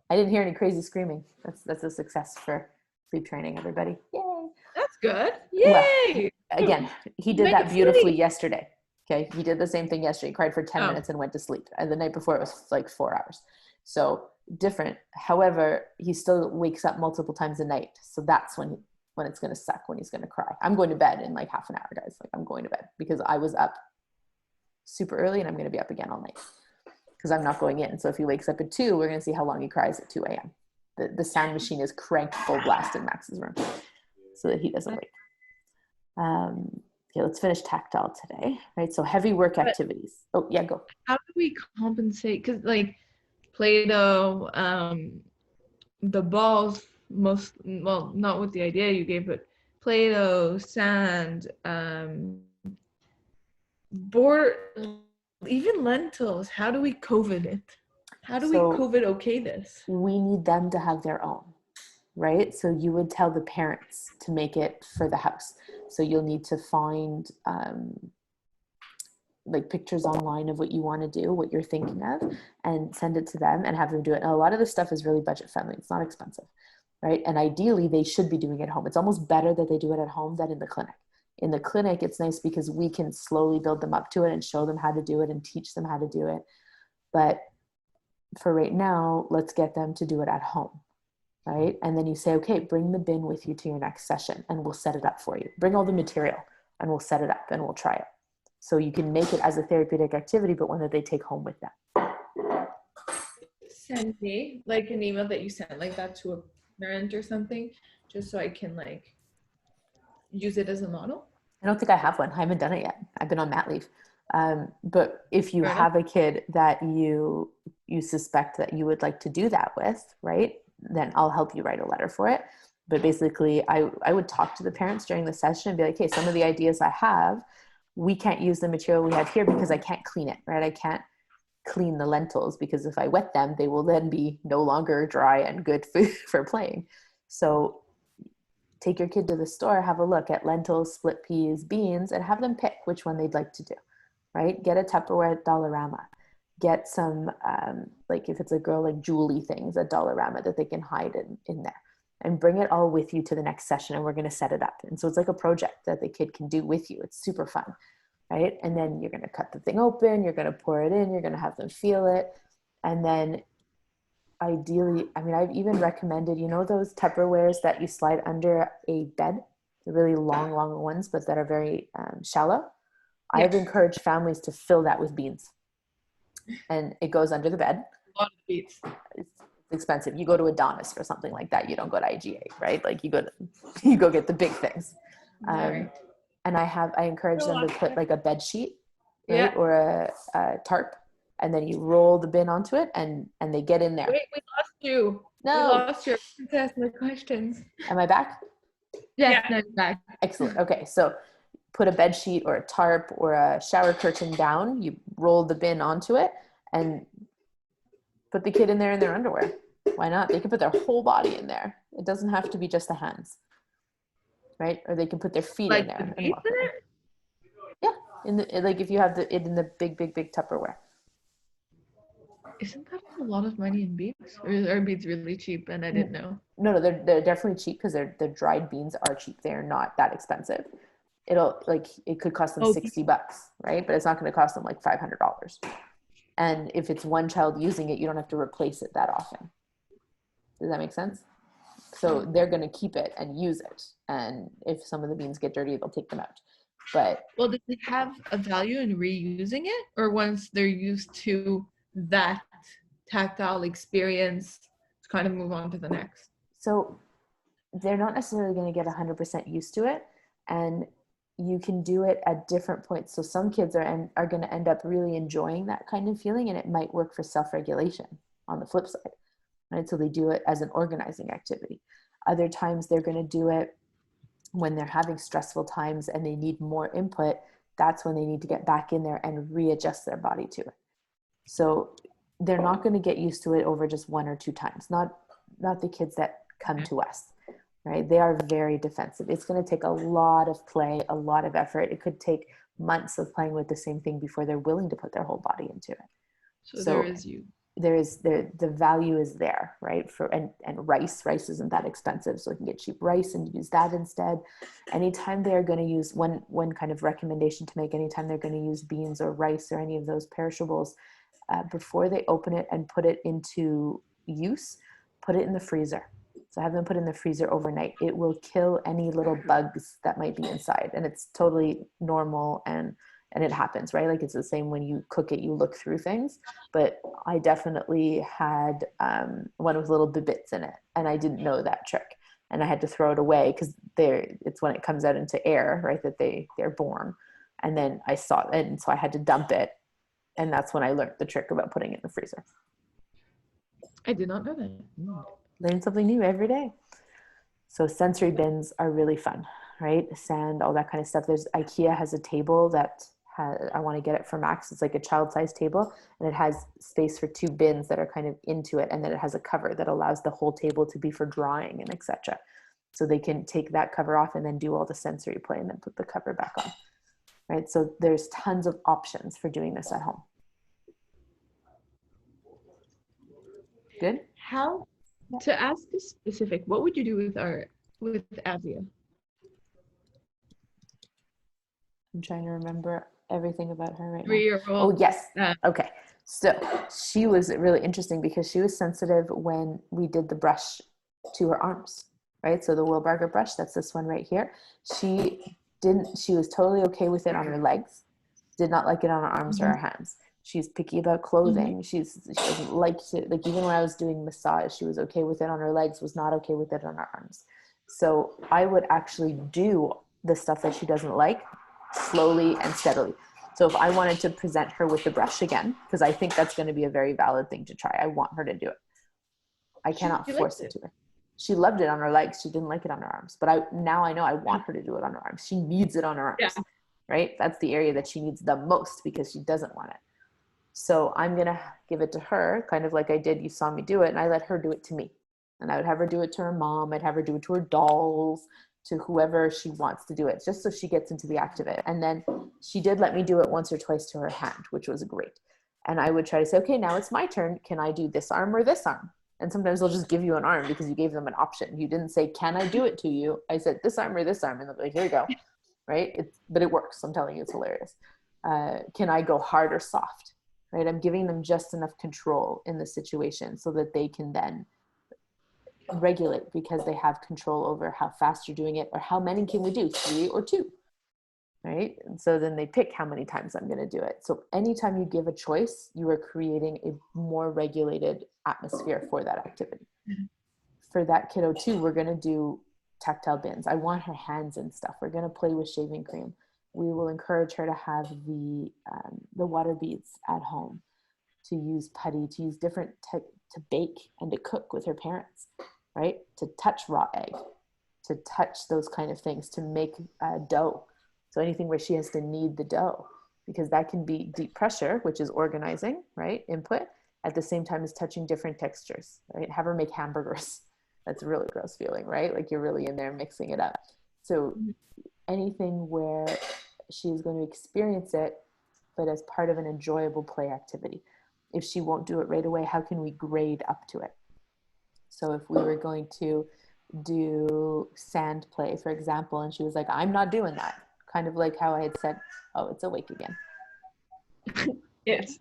I didn't hear any crazy screaming. That's a success for sleep training, everybody. Yay! That's good. Yay! Again, he did that beautifully yesterday. Okay, he did the same thing yesterday. He cried for 10 minutes and went to sleep. And the night before it was like 4 hours. So different. However, he still wakes up multiple times a night. So that's when it's going to suck, when he's going to cry. I'm going to bed in like half an hour, guys. Like I'm going to bed because I was up super early and I'm going to be up again all night because I'm not going in. So if he wakes up at 2, we're going to see how long he cries at 2 a.m. The sound machine is cranked full blast in Max's room so that he doesn't wake. Okay, let's finish tactile today, right? So heavy work activities. Oh, yeah, go. How do we compensate? Because like Play-Doh, the balls, not with the idea you gave, but Play-Doh, sand, board, even lentils. How do we COVID it? How do we COVID okay this? We need them to have their own, right? So you would tell the parents to make it for the house. So you'll need to find like pictures online of what you want to do, what you're thinking of, and send it to them and have them do it. And a lot of this stuff is really budget friendly. It's not expensive, right? And ideally they should be doing it at home. It's almost better that they do it at home than in the clinic. In the clinic, it's nice because we can slowly build them up to it and show them how to do it and teach them how to do it. But for right now, let's get them to do it at home, right? And then you say, okay, bring the bin with you to your next session and we'll set it up for you. Bring all the material and we'll set it up and we'll try it. So you can make it as a therapeutic activity, but one that they take home with them. Send me like an email that you sent like that to a parent or something, just so I can like use it as a model. I don't think I have one. I haven't done it yet. I've been on mat leave. But if you have a kid that you suspect that you would like to do that with, right, then I'll help you write a letter for it. But basically, I would talk to the parents during the session and be like, hey, some of the ideas I have, we can't use the material we have here because I can't clean it, right? I can't clean the lentils because if I wet them, they will then be no longer dry and good food for playing. So take your kid to the store, have a look at lentils, split peas, beans, and have them pick which one they'd like to do, right? Get a Tupperware at Dollarama. Get some, like if it's a girl, like jewelry things at Dollarama that they can hide in there. And bring it all with you to the next session and we're going to set it up. And so it's like a project that the kid can do with you. It's super fun, right? And then you're going to cut the thing open, you're going to pour it in, you're going to have them feel it. And then ideally, I mean, I've even recommended, you know, those Tupperwares that you slide under a bed, the really long ones, but that are very shallow. Yeah. I've encouraged families to fill that with beans, and it goes under the bed. A lot of beets. It's expensive. You go to Adonis or something like that. You don't go to IGA, right? Like you go get the big things. Right. And I encourage them to put like a bed sheet, right? Yeah. Or a tarp, and then you roll the bin onto it, and they get in there. Wait, we lost you. No. We lost you. To ask the questions. Am I back? Yes, no, you're back. Excellent. Okay, so put a bed sheet or a tarp or a shower curtain down. You roll the bin onto it and put the kid in there in their underwear. Why not? They can put their whole body in there. It doesn't have to be just the hands, right? Or they can put their feet Like in there. the and beets walk in around. it? Yeah, like if you have it in the big Tupperware. Isn't that a lot of money in beets? Or are beets really cheap and I didn't know? No, they're definitely cheap because the dried beans are cheap. They're not that expensive. It could cost them $60, right? But it's not going to cost them like $500. And if it's one child using it, you don't have to replace it that often. Does that make sense? So they're going to keep it and use it. And if some of the beans get dirty, they'll take them out. But Well, does it have a value in reusing it? Or once they're used to that tactile experience, to kind of move on to the next? so they're not necessarily going to get 100% used to it. And you can do it at different points. So some kids are going to end up really enjoying that kind of feeling, and it might work for self-regulation on the flip side, right? So they do it as an organizing activity. Other times they're going to do it when they're having stressful times and they need more input. That's when they need to get back in there and readjust their body to it. So they're not going to get used to it over just one or two times. Not the kids that come to us. Right? They are very defensive. It's going to take a lot of play, a lot of effort. It could take months of playing with the same thing before they're willing to put their whole body into it. So there is you. The value is there, right? And rice isn't that expensive. So you can get cheap rice and use that instead. Anytime they're going to use one kind of recommendation to make, anytime they're going to use beans or rice or any of those perishables, before they open it and put it into use, put it in the freezer. So have them put in the freezer overnight. It will kill any little bugs that might be inside. And it's totally normal and it happens, right? Like it's the same when you cook it, you look through things. But I definitely had one with little bits in it, and I didn't know that trick. And I had to throw it away because it's when it comes out into air, right, that they're born. And then I saw it, and so I had to dump it. And that's when I learned the trick about putting it in the freezer. I did not know that. Learn something new every day. So sensory bins are really fun, right? Sand, all that kind of stuff. IKEA has a table that I want to get it for Max. It's like a child-sized table, and it has space for 2 bins that are kind of into it, and then it has a cover that allows the whole table to be for drawing and etc. So they can take that cover off and then do all the sensory play and then put the cover back on, right? So there's tons of options for doing this at home. Good? How, to ask a specific, what would you do with Avia? I'm trying to remember everything about her right now. 3-year-old. Oh, yes. Okay. So she was really interesting because she was sensitive when we did the brush to her arms, right? So the Wilbarger brush, that's this one right here. She was totally okay with it on her legs, did not like it on her arms or her hands. She's picky about clothing. She doesn't like to, like, even when I was doing massage, she was okay with it on her legs, was not okay with it on her arms. So I would actually do the stuff that she doesn't like slowly and steadily. So if I wanted to present her with the brush again, because I think that's going to be a very valid thing to try, I want her to do it. I cannot force it to her. She loved it on her legs. She didn't like it on her arms. But now I know I want her to do it on her arms. She needs it on her arms, right? That's the area that she needs the most because she doesn't want it. So I'm going to give it to her, kind of like I did. You saw me do it, and I let her do it to me. And I would have her do it to her mom. I'd have her do it to her dolls, to whoever she wants to do it, just so she gets into the act of it. And then she did let me do it once or twice to her hand, which was great. And I would try to say, okay, now it's my turn. Can I do this arm or this arm? And sometimes they'll just give you an arm because you gave them an option. You didn't say, can I do it to you? I said, this arm or this arm. And they'll be like, here you go. Right? But it works. I'm telling you, it's hilarious. Can I go hard or soft? right? I'm giving them just enough control in the situation so that they can then regulate, because they have control over how fast you're doing it, or how many can we do, 3 or 2, right? And so then they pick how many times I'm going to do it. So anytime you give a choice, you are creating a more regulated atmosphere for that activity. For that kiddo too, we're going to do tactile bins. I want her hands and stuff. We're going to play with shaving cream. We will encourage her to have the water beads at home, to use putty, to use different to bake and to cook with her parents, right? To touch raw egg, to touch those kind of things, to make dough. So anything where she has to knead the dough, because that can be deep pressure, which is organizing, right? Input, at the same time as touching different textures, right? Have her make hamburgers. That's a really gross feeling, right? Like you're really in there mixing it up. So anything where she is going to experience it, but as part of an enjoyable play activity. If she won't do it right away, how can we grade up to it? So if we were going to do sand play, for example, and she was like, I'm not doing that. Kind of like how I had said, oh, it's awake again. Yes.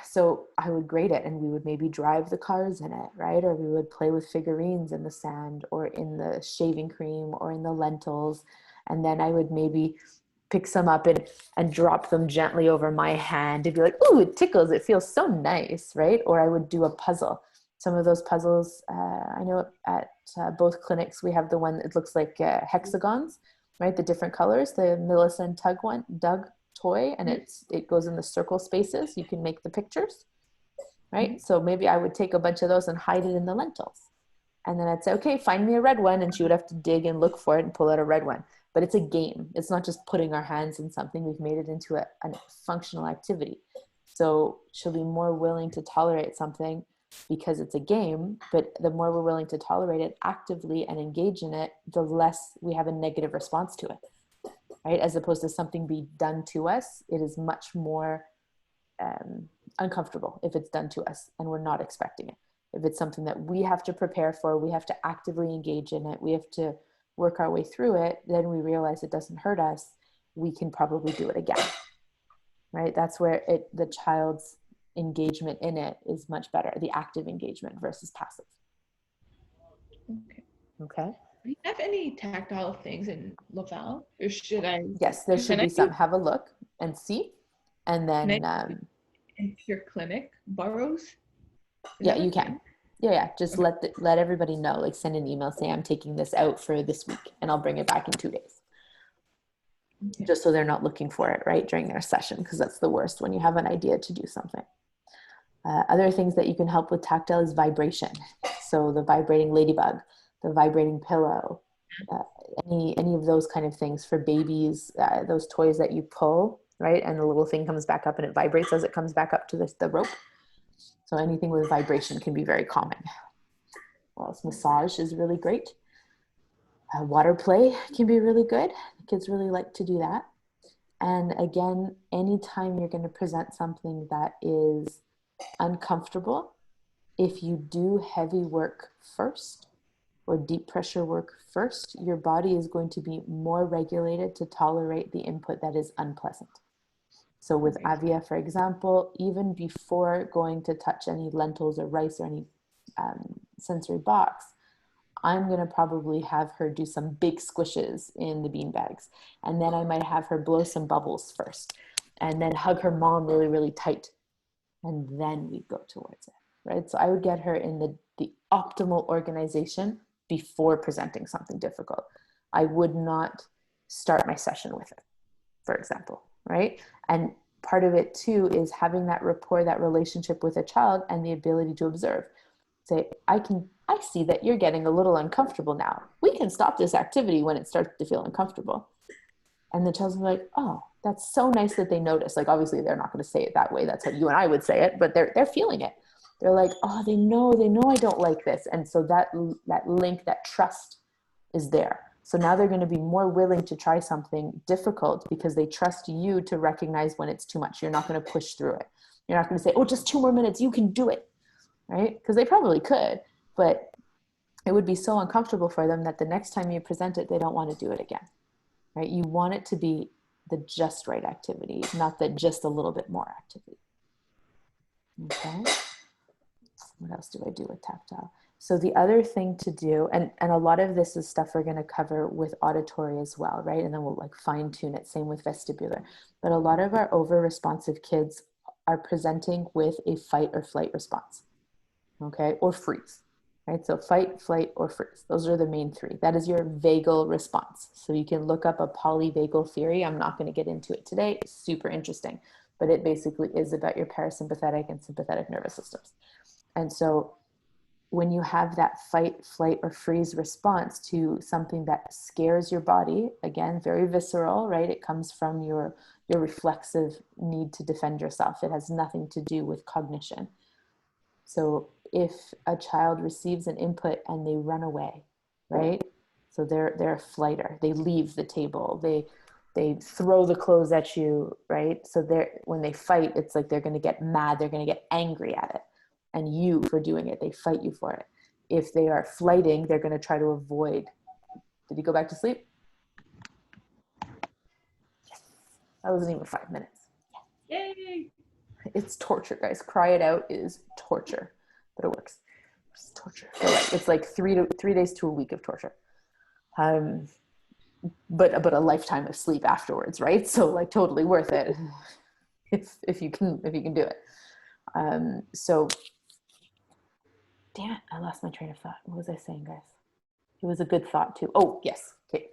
So I would grade it, and we would maybe drive the cars in it, right? Or we would play with figurines in the sand, or in the shaving cream, or in the lentils. And then I would maybe pick some up and drop them gently over my hand and be like, ooh, it tickles. It feels so nice, right? Or I would do a puzzle. Some of those puzzles, I know at both clinics, we have the one that looks like hexagons, right? The different colors, the Melissa and Doug toy, and it goes in the circle spaces. You can make the pictures, right? So maybe I would take a bunch of those and hide it in the lentils. And then I'd say, okay, find me a red one. And she would have to dig and look for it and pull out a red one. But it's a game. It's not just putting our hands in something. We've made it into a functional activity. So she'll be more willing to tolerate something because it's a game, but the more we're willing to tolerate it actively and engage in it, the less we have a negative response to it, right? As opposed to something be done to us, it is much more uncomfortable if it's done to us and we're not expecting it. If it's something that we have to prepare for, we have to actively engage in it, we have to work our way through it, then we realize it doesn't hurt us, we can probably do it again, right? That's where the child's engagement in it is much better, the active engagement versus passive. Okay. Do you have any tactile things in Laval, or should I? Yes, there should be some. Have a look and see, and then into your clinic borrows. Yeah, you can. Yeah. Just okay. let everybody know. Like send an email, say I'm taking this out for this week, and I'll bring it back in 2 days. Okay. Just so they're not looking for it right during their session, because that's the worst when you have an idea to do something. Other things that you can help with tactile is vibration. So the vibrating ladybug, the vibrating pillow, any of those kind of things for babies, those toys that you pull, right? And the little thing comes back up and it vibrates as it comes back up to the rope. So anything with vibration can be very calming. Well, massage is really great. Water play can be really good. Kids really like to do that. And again, anytime you're going to present something that is uncomfortable, if you do heavy work first or deep pressure work first, your body is going to be more regulated to tolerate the input that is unpleasant. So with Avia, for example, even before going to touch any lentils or rice or any sensory box, I'm going to probably have her do some big squishes in the bean bags. And then I might have her blow some bubbles first and then hug her mom really, really tight. And then we go towards it, right? So I would get her in the optimal organization before presenting something difficult. I would not start my session with it, for example, right? And part of it too is having that rapport, that relationship with a child and the ability to observe. Say, I see that you're getting a little uncomfortable now. We can stop this activity when it starts to feel uncomfortable. And the child's like, oh, that's so nice that they notice. Like, obviously they're not going to say it that way. That's how you and I would say it, but they're feeling it. They're like, oh, they know I don't like this. And so that link, that trust is there. So now they're going to be more willing to try something difficult because they trust you to recognize when it's too much. You're not going to push through it. You're not going to say, oh, just 2 more minutes. You can do it. Right? Because they probably could, but it would be so uncomfortable for them that the next time you present it, they don't want to do it again. Right? You want it to be the just right activity, not the just a little bit more activity. Okay. What else do I do with tactile? So the other thing to do, and a lot of this is stuff we're going to cover with auditory as well, right? And then we'll like fine tune it, same with vestibular. But a lot of our over responsive kids are presenting with a fight or flight response, okay? Or freeze, right? So fight, flight, or freeze. Those are the main three. That is your vagal response. So you can look up a polyvagal theory. I'm not going to get into it today. It's super interesting, but it basically is about your parasympathetic and sympathetic nervous systems. And so when you have that fight, flight, or freeze response to something that scares your body, again, very visceral, right? It comes from your reflexive need to defend yourself. It has nothing to do with cognition. So if a child receives an input and they run away, right? So they're a flighter. They leave the table. They throw the clothes at you, right? So when they fight, it's like they're going to get mad. They're going to get angry at it. And you for doing it, they fight you for it. If they are flighting, they're going to try to avoid. Did you go back to sleep? Yes. That wasn't even 5 minutes. Yay! It's torture, guys. Cry it out is torture, but it works. It's torture. It's like 3 days to a week of torture. But a lifetime of sleep afterwards, right? So like totally worth it if you can do it. So. Damn it, I lost my train of thought. What was I saying, guys? It was a good thought too. Oh, yes. Okay.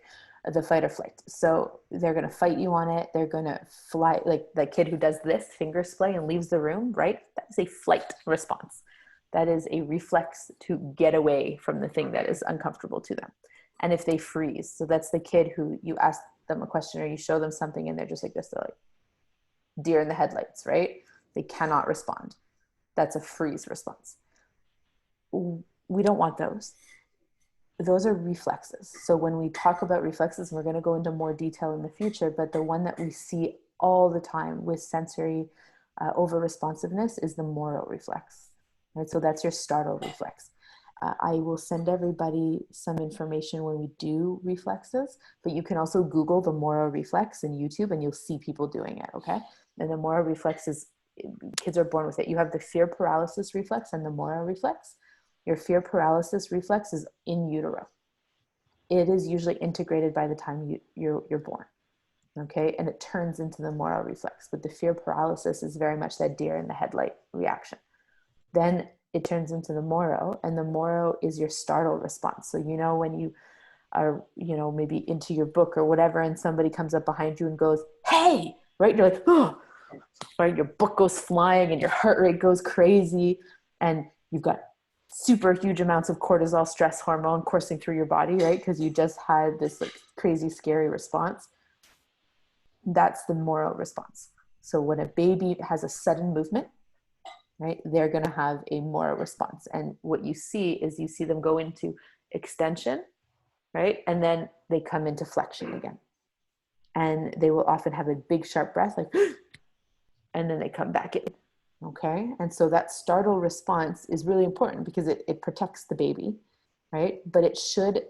The fight or flight. So they're going to fight you on it. They're going to fly, like the kid who does this finger splay and leaves the room, right? That's a flight response. That is a reflex to get away from the thing that is uncomfortable to them. And if they freeze, so that's the kid who you ask them a question or you show them something and they're just like this, they're like deer in the headlights, right? They cannot respond. That's a freeze response. We don't want those. Those are reflexes. So when we talk about reflexes, we're going to go into more detail in the future, but the one that we see all the time with sensory over responsiveness is the Moro reflex, right? So that's your startle reflex. I will send everybody some information when we do reflexes, but you can also Google the Moro reflex in YouTube and you'll see people doing it, okay? And the Moro reflex is, kids are born with it. You have the fear paralysis reflex and the Moro reflex. Your fear paralysis reflex is in utero. It is usually integrated by the time you're born, okay? And it turns into the Moro reflex, but the fear paralysis is very much that deer in the headlight reaction. Then it turns into the Moro, and the Moro is your startle response. So, when you are, maybe into your book or whatever, and somebody comes up behind you and goes, hey, right? You're like, oh, right? Your book goes flying and your heart rate goes crazy and you've got super huge amounts of cortisol stress hormone coursing through your body, right? Because you just had this like crazy, scary response. That's the Moro response. So when a baby has a sudden movement, right, they're going to have a Moro response. And what you see them go into extension, right? And then they come into flexion again. And they will often have a big, sharp breath, like, and then they come back in. Okay. And so that startle response is really important because it protects the baby, right? But it should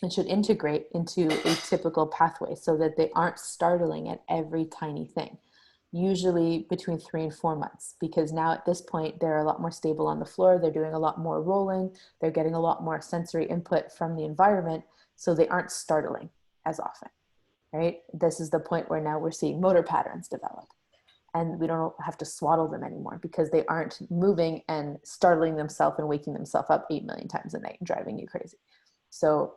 integrate into a typical pathway so that they aren't startling at every tiny thing, usually between 3 and 4 months, because now at this point, they're a lot more stable on the floor. They're doing a lot more rolling. They're getting a lot more sensory input from the environment. So they aren't startling as often, right? This is the point where now we're seeing motor patterns develop. And we don't have to swaddle them anymore because they aren't moving and startling themselves and waking themselves up 8 million times a night and driving you crazy. So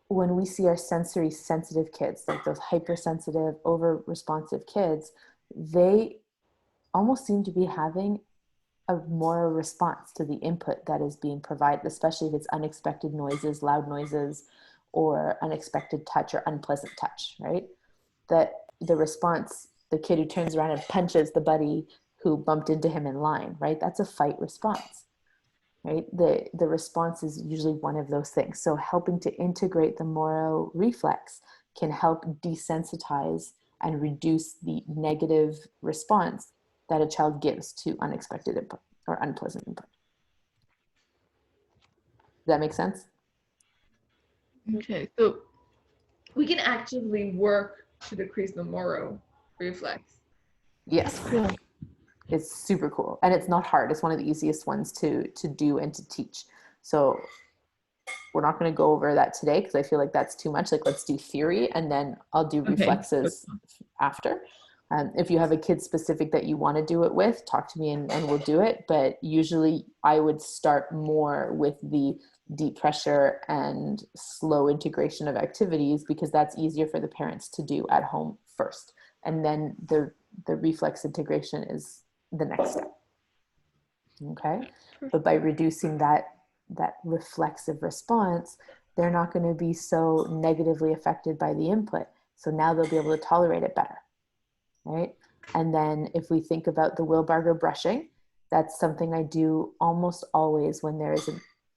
when we see our sensory sensitive kids, like those hypersensitive, over responsive kids, they almost seem to be having a more response to the input that is being provided, especially if it's unexpected noises, loud noises, or unexpected touch or unpleasant touch, right? That the response, the kid who turns around and punches the buddy who bumped into him in line, right? That's a fight response, right? The response is usually one of those things. So helping to integrate the Moro reflex can help desensitize and reduce the negative response that a child gives to unexpected input or unpleasant input. Does that make sense? Okay, so we can actively work to decrease the Moro reflex. Yes. Cool. It's super cool. And it's not hard. It's one of the easiest ones to do and to teach. So we're not going to go over that today because I feel like that's too much. Like, let's do theory and then I'll do reflexes after. If you have a kid specific that you want to do it with, talk to me and we'll do it. But usually I would start more with the deep pressure and slow integration of activities because that's easier for the parents to do at home first. And then the reflex integration is the next step. Okay. But by reducing that reflexive response, they're not going to be so negatively affected by the input. So now they'll be able to tolerate it better. Right. And then if we think about the Wilbarger brushing, that's something I do almost always when there is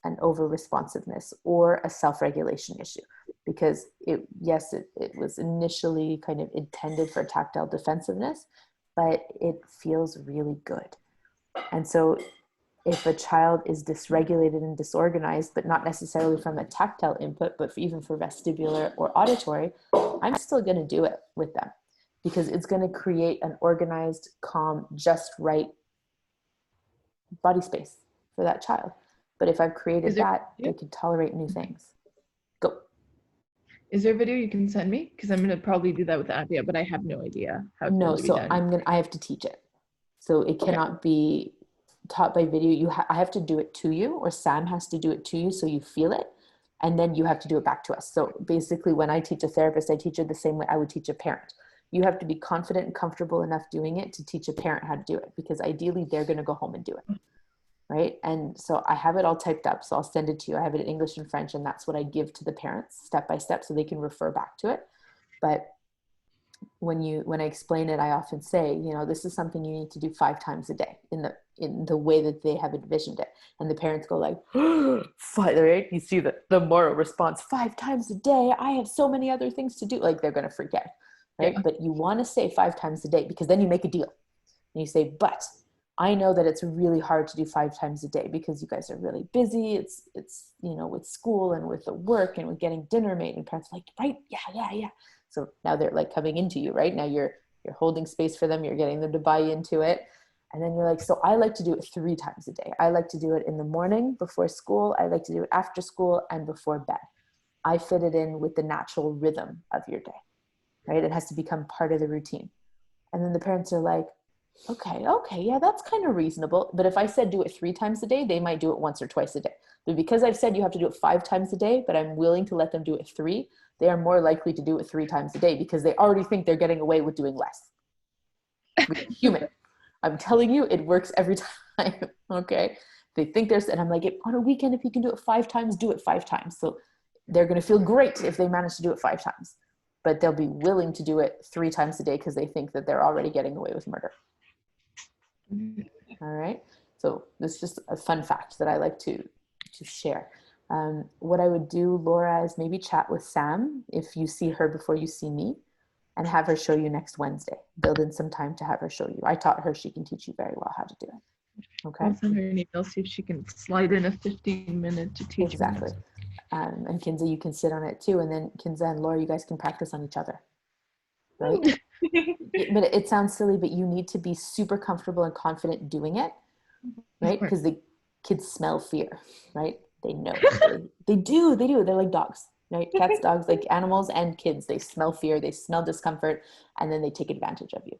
an over responsiveness or a self-regulation issue, because it was initially kind of intended for tactile defensiveness, but it feels really good. And so if a child is dysregulated and disorganized, but not necessarily from a tactile input, but even for vestibular or auditory, I'm still going to do it with them because it's going to create an organized, calm, just right body space for that child. But if I've created that, they can tolerate new things. Go. Is there a video you can send me? Because I'm going to probably do that with Abia, but I have no idea how it's No, going to be so done. I have to teach it. So it cannot be taught by video. I have to do it to you, or Sam has to do it to you so you feel it. And then you have to do it back to us. So basically when I teach a therapist, I teach it the same way I would teach a parent. You have to be confident and comfortable enough doing it to teach a parent how to do it, because ideally they're going to go home and do it. Right. And so I have it all typed up. So I'll send it to you. I have it in English and French, and that's what I give to the parents step by step so they can refer back to it. But when I explain it, I often say, this is something you need to do 5 times a day in the way that they have envisioned it. And the parents go like, right? You see the Moro response, 5 times a day. I have so many other things to do. Like, they're going to forget. Right. Yeah. But you want to say 5 times a day, because then you make a deal and you say, but I know that it's really hard to do 5 times a day because you guys are really busy. It's with school and with the work and with getting dinner made, and parents are like, right. Yeah. So now they're like coming into you, right? Now you're holding space for them. You're getting them to buy into it. And then you're like, so I like to do it 3 times a day. I like to do it in the morning before school. I like to do it after school and before bed. I fit it in with the natural rhythm of your day, right? It has to become part of the routine. And then the parents are like, okay, yeah, that's kind of reasonable. But if I said do it 3 times a day, they might do it once or twice a day. But because I've said you have to do it 5 times a day, but I'm willing to let them do it 3, they are more likely to do it 3 times a day because they already think they're getting away with doing less. Human. I'm telling you, it works every time. Okay. They think there's, and I'm like, on a weekend, if you can do it 5 times, do it 5 times. So they're going to feel great if they manage to do it 5 times, but they'll be willing to do it 3 times a day because they think that they're already getting away with murder. All right. So this is just a fun fact that I like to share. What I would do, Laura, is maybe chat with Sam if you see her before you see me, and have her show you next Wednesday. Build in some time to have her show you. I taught her. She can teach you very well how to do it. Okay. I'll send her an email, see if she can slide in a 15-minute to teach exactly. me. And Kinza, you can sit on it too. And then Kinza and Laura, you guys can practice on each other. Right? But it sounds silly, but you need to be super comfortable and confident doing it, right? Because the kids smell fear, right? They know. They do. They're like dogs, right? Cats, dogs, like animals and kids. They smell fear. They smell discomfort, and then they take advantage of you.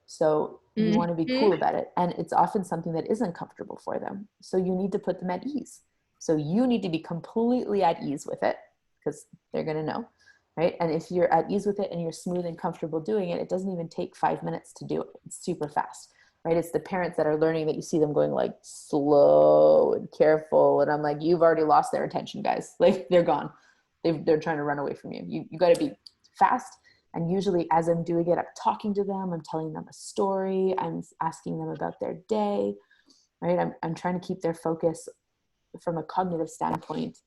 So you want to be cool about it. And it's often something that isn't comfortable for them. So you need to put them at ease. So you need to be completely at ease with it, because they're going to know. Right. And if you're at ease with it and you're smooth and comfortable doing it, it doesn't even take 5 minutes to do it. It's super fast. Right. It's the parents that are learning that you see them going like slow and careful. And I'm like, you've already lost their attention, guys. Like, they're gone. They're trying to run away from you. You got to be fast. And usually as I'm doing it, I'm talking to them. I'm telling them a story. I'm asking them about their day. Right. I'm trying to keep their focus from a cognitive standpoint.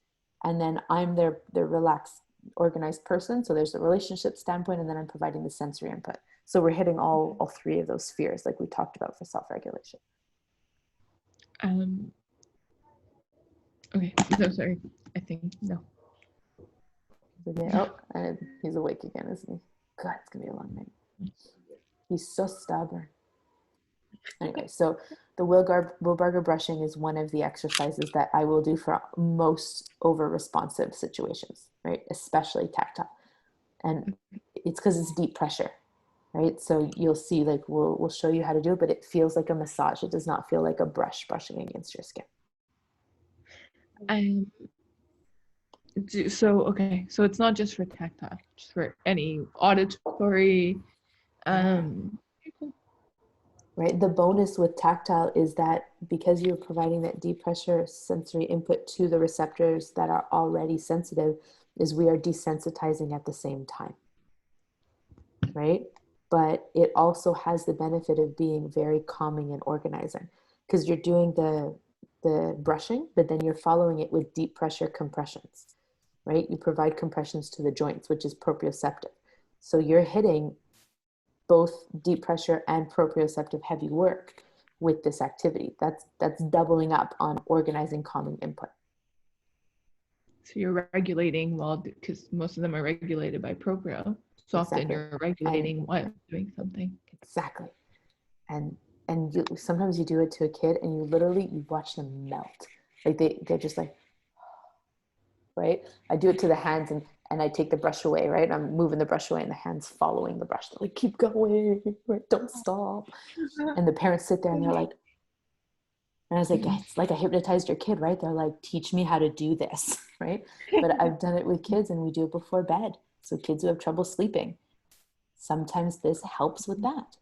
And then I'm their relaxed, organized person. So there's a relationship standpoint, and then I'm providing the sensory input. So we're hitting all 3 of those spheres, like we talked about for self-regulation. Okay. No, sorry. I think no. Oh, and he's awake again, isn't God, it's gonna be a long night. He's so stubborn. Anyway, so the Wilbarger brushing is one of the exercises that I will do for most over responsive situations, right? Especially tactile. And it's because it's deep pressure, right? So you'll see, like, we'll show you how to do it, but it feels like a massage. It does not feel like a brush brushing against your skin. So it's not just for tactile, just for any auditory. Right. The bonus with tactile is that because you're providing that deep pressure sensory input to the receptors that are already sensitive, is we are desensitizing at the same time. Right. But it also has the benefit of being very calming and organizing, because you're doing the brushing, but then you're following it with deep pressure compressions. Right. You provide compressions to the joints, which is proprioceptive. So you're hitting both deep pressure and proprioceptive heavy work with this activity. That's doubling up on organizing, calming input. So you're regulating, well, because most of them are regulated by proprio. So often Exactly. you're regulating while doing something. Exactly. And sometimes you do it to a kid and you watch them melt. Like they're just like, right? I do it to the hands and I take the brush away, right? I'm moving the brush away and the hands following the brush. They're like, keep going, right? Don't stop. And the parents sit there and they're like, and I was like, it's like I hypnotized your kid, right? They're like, teach me how to do this, right? But I've done it with kids and we do it before bed. So kids who have trouble sleeping, sometimes this helps with that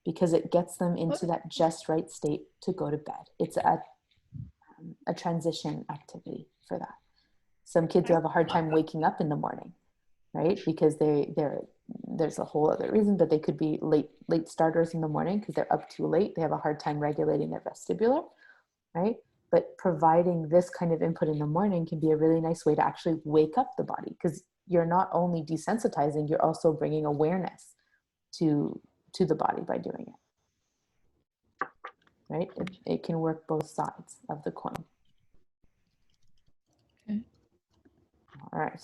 because it gets them into that just right state to go to bed. It's a transition activity for that. Some kids who have a hard time waking up in the morning, right? Because there's a whole other reason, but they could be late starters in the morning because they're up too late. They have a hard time regulating their vestibular, right? But providing this kind of input in the morning can be a really nice way to actually wake up the body, because you're not only desensitizing, you're also bringing awareness to the body by doing it, right? It can work both sides of the coin. Okay. All right.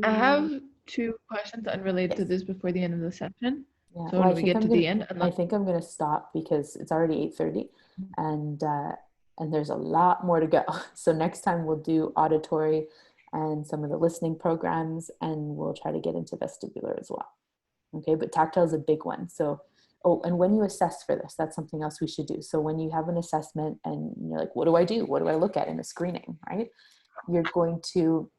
I have 2 questions unrelated to this before the end of the session. Yeah. So when we get to the end, I think I'm going to stop because it's already 8:30 and there's a lot more to go. So next time we'll do auditory and some of the listening programs, and we'll try to get into vestibular as well. Okay, but tactile is a big one. So, and when you assess for this, that's something else we should do. So when you have an assessment and you're like, what do I do? What do I look at in a screening, right? You're going to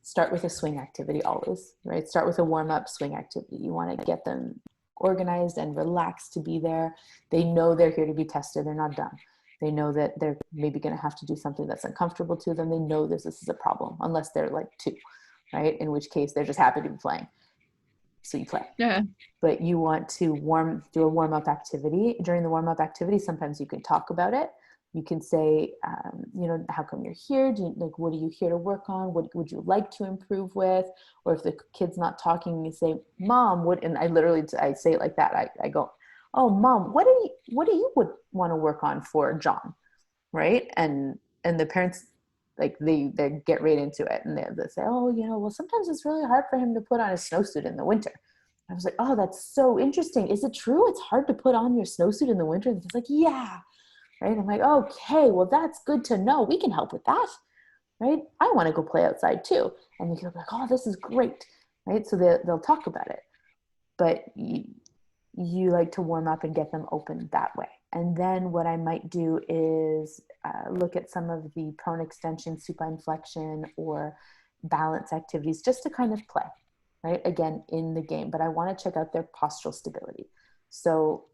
start with a swing activity always, right? Start with a warm-up swing activity. You want to get them organized and relaxed to be there. They know they're here to be tested. They're not dumb. They know that they're maybe going to have to do something that's uncomfortable to them. They know this is a problem, unless they're like 2, right? In which case they're just happy to be playing. So you play. Yeah. But you want to do a warm-up activity. During the warm-up activity, sometimes you can talk about it. You can say, how come you're here? What are you here to work on? What would you like to improve with? Or if the kid's not talking, you say, Mom, and I say it like that. I go, oh, Mom, what do you would want to work on for John? Right. And the parents, like they get right into it and they say, oh, well, sometimes it's really hard for him to put on a snowsuit in the winter. I was like, oh, that's so interesting. Is it true it's hard to put on your snowsuit in the winter? And he's like, yeah. Right. I'm like, okay, well, that's good to know. We can help with that. Right. I want to go play outside too. And they'll be like, oh, this is great. Right. So they'll talk about it. But you like to warm up and get them open that way. And then what I might do is look at some of the prone extension, supine flexion, or balance activities just to kind of play, right? Again, in the game, but I want to check out their postural stability. So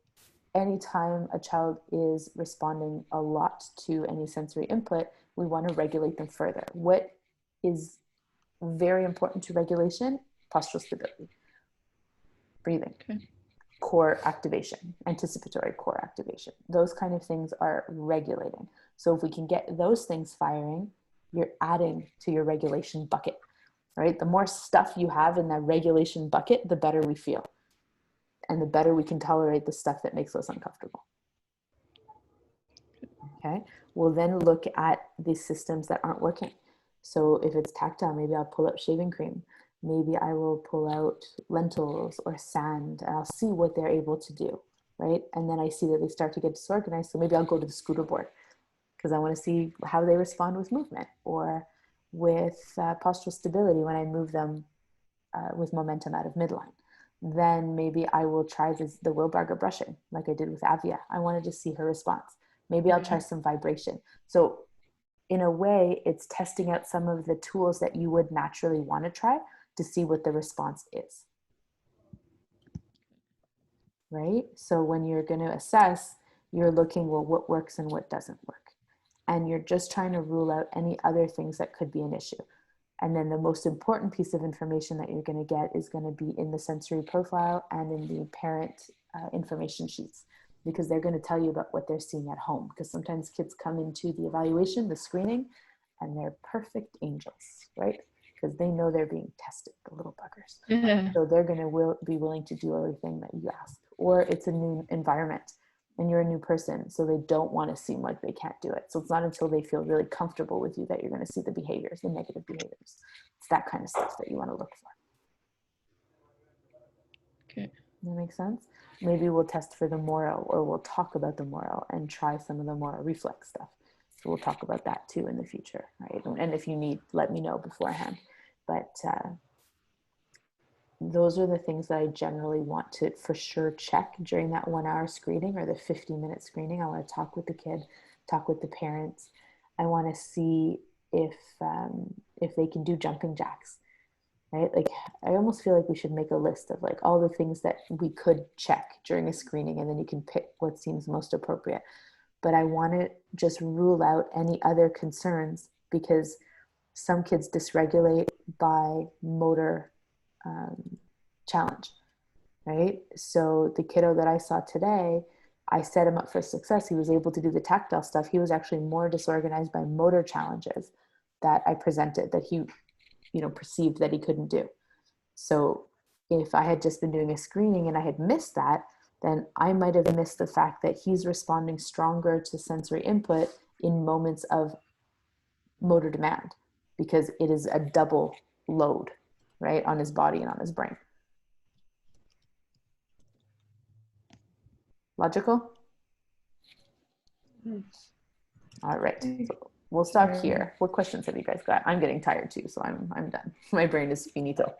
anytime a child is responding a lot to any sensory input, we want to regulate them further. What is very important to regulation? Postural stability, breathing. Okay. Core activation, anticipatory core activation. Those kind of things are regulating. So if we can get those things firing, you're adding to your regulation bucket, right? The more stuff you have in that regulation bucket, the better we feel. And the better we can tolerate the stuff that makes us uncomfortable. Okay, we'll then look at the systems that aren't working. So if it's tactile, maybe I'll pull up shaving cream. Maybe I will pull out lentils or sand and I'll see what they're able to do, right? And then I see that they start to get disorganized. So maybe I'll go to the scooter board because I want to see how they respond with movement or with postural stability when I move them with momentum out of midline. Then maybe I will try the Wilbarger brushing like I did with Avia. I wanted to see her response. Maybe I'll try some vibration. So in a way, it's testing out some of the tools that you would naturally want to try to see what the response is. Right? So when you're going to assess, you're looking, well, what works and what doesn't work. And you're just trying to rule out any other things that could be an issue. And then the most important piece of information that you're going to get is going to be in the sensory profile and in the parent information sheets, because they're going to tell you about what they're seeing at home. Because sometimes kids come into the evaluation, the screening, and they're perfect angels, right? Because they know they're being tested, the little buggers. Yeah. So they're going to be willing to do everything that you ask. Or it's a new environment and you're a new person, so they don't want to seem like they can't do it. So it's not until they feel really comfortable with you that you're going to see the behaviors, the negative behaviors. It's that kind of stuff that you want to look for. Okay. That makes sense? Maybe we'll test for the Moro, or we'll talk about the Moro and try some of the Moro reflex stuff. So we'll talk about that too in the future, right? And if you need, let me know beforehand. But those are the things that I generally want to for sure check during that 1 hour screening or the 50-minute screening. I want to talk with the kid, talk with the parents. I want to see if they can do jumping jacks, right? Like I almost feel like we should make a list of like all the things that we could check during a screening, and then you can pick what seems most appropriate. But I want to just rule out any other concerns, because some kids dysregulate by motor challenge, right? So the kiddo that I saw today, I set him up for success. He was able to do the tactile stuff. He was actually more disorganized by motor challenges that I presented that he, perceived that he couldn't do. So if I had just been doing a screening and I had missed that, then I might have missed the fact that he's responding stronger to sensory input in moments of motor demand, because it is a double load, right, on his body and on his brain. Logical? All right, so we'll stop here. What questions have you guys got? I'm getting tired too, so I'm done. My brain is finito.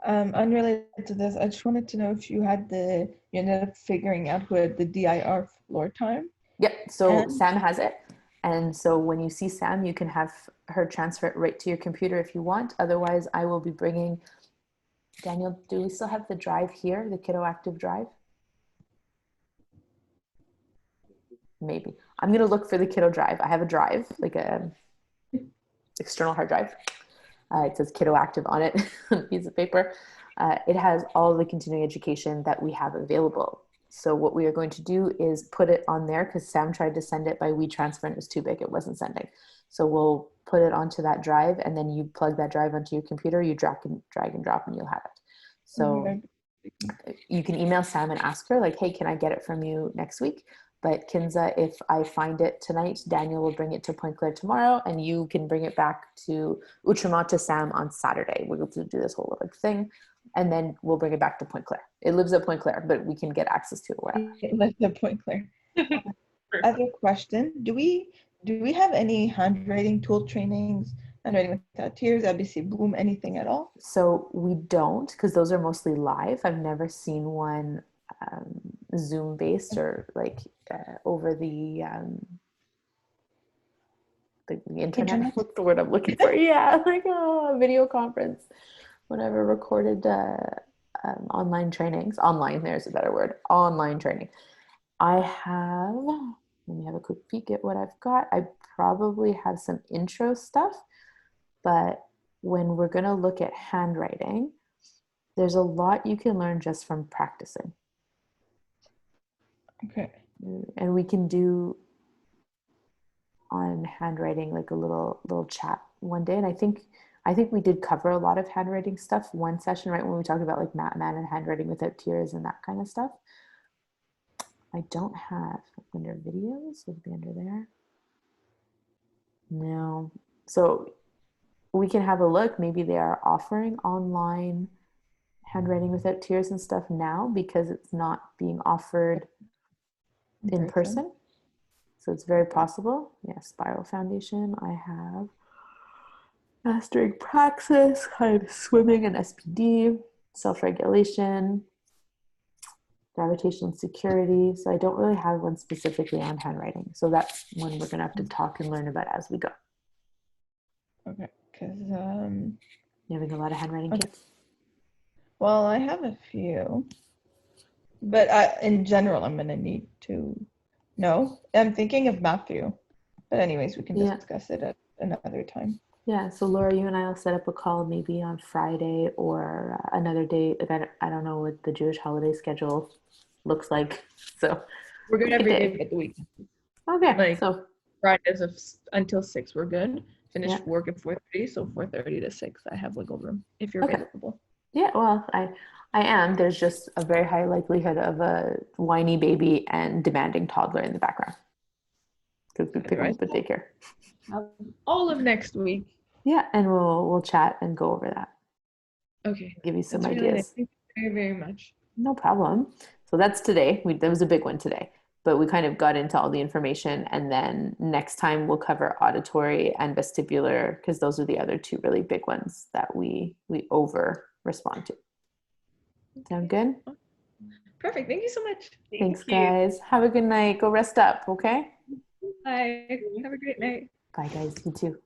Unrelated to this, I just wanted to know if you ended up figuring out who had the DIR floor time. Yep, so Sam has it. And so when you see Sam, you can have her transfer it right to your computer if you want. Otherwise, I will be bringing, Daniel, do we still have the drive here, the Kiddo Active drive? Maybe. I'm going to look for the Kiddo drive. I have a drive, like a external hard drive. It says Kiddo Active on it, on a piece of paper. It has all the continuing education that we have available. So what we are going to do is put it on there, because Sam tried to send it by WeTransfer and it was too big. It wasn't sending. So we'll put it onto that drive, and then you plug that drive onto your computer, you drag and drop, and you'll have it. So you can email Sam and ask her, like, hey, can I get it from you next week? But Kinza, if I find it tonight, Daniel will bring it to Point Claire tomorrow, and you can bring it back to Outremont to Sam on Saturday. We'll do this whole like thing, and then we'll bring it back to Point Claire. It lives at Point Claire, but we can get access to it wherever. It lives at Point Claire. Other question: Do we have any handwriting tool trainings? Handwriting without tears, ABC Bloom, anything at all? So we don't, because those are mostly live. I've never seen one Zoom based or like over the internet. What's the word I'm looking for? Yeah, like video conference, whatever, recorded online trainings. Online, there's a better word. Online training. I have, let me have a quick peek at what I've got. I probably have some intro stuff, but when we're going to look at handwriting, there's a lot you can learn just from practicing. Okay. And we can do on handwriting like a little chat one day. And I think we did cover a lot of handwriting stuff one session, right, when we talked about like Matman and handwriting without tears and that kind of stuff. I don't have under videos. Would it be under there? No. So we can have a look. Maybe they are offering online handwriting without tears and stuff now because it's not being offered in person. So it's very possible. Yeah, Spiral Foundation. I have mastering praxis, kind of swimming and SPD, self-regulation, gravitational security. So I don't really have one specifically on handwriting. So that's one we're gonna have to talk and learn about as we go. Okay, because You having a lot of handwriting Okay. kits? well, I have a few, but in general, I'm gonna need to know. I'm thinking of Matthew, but anyways, we can Yeah. discuss it at another time. Yeah, so Laura, you and I will set up a call maybe on Friday or another day. Like I don't know what the Jewish holiday schedule looks like. So We're good pick a every day. day but the week. Okay, Like- so Fridays until 6, we're good. Finish Yeah. work at 4:30, so 4:30 to 6, I have wiggle room if you're Okay. available. yeah, well, I am. There's just a very high likelihood of a whiny baby and demanding toddler in the background because we pick them up at daycare. All of next week. Yeah, and we'll chat and go over that. Okay. Give you some That's really ideas. nice. Thank you very, very much. No problem. So that's today. That was a big one today, but we kind of got into all the information, and then next time we'll cover auditory and vestibular because those are the other two really big ones that we over respond to. Sound good? Perfect. Thank you so much. Thanks, Thank you. guys. Have a good night. Go rest up, okay? Bye. Have a great night. Bye, guys. You too.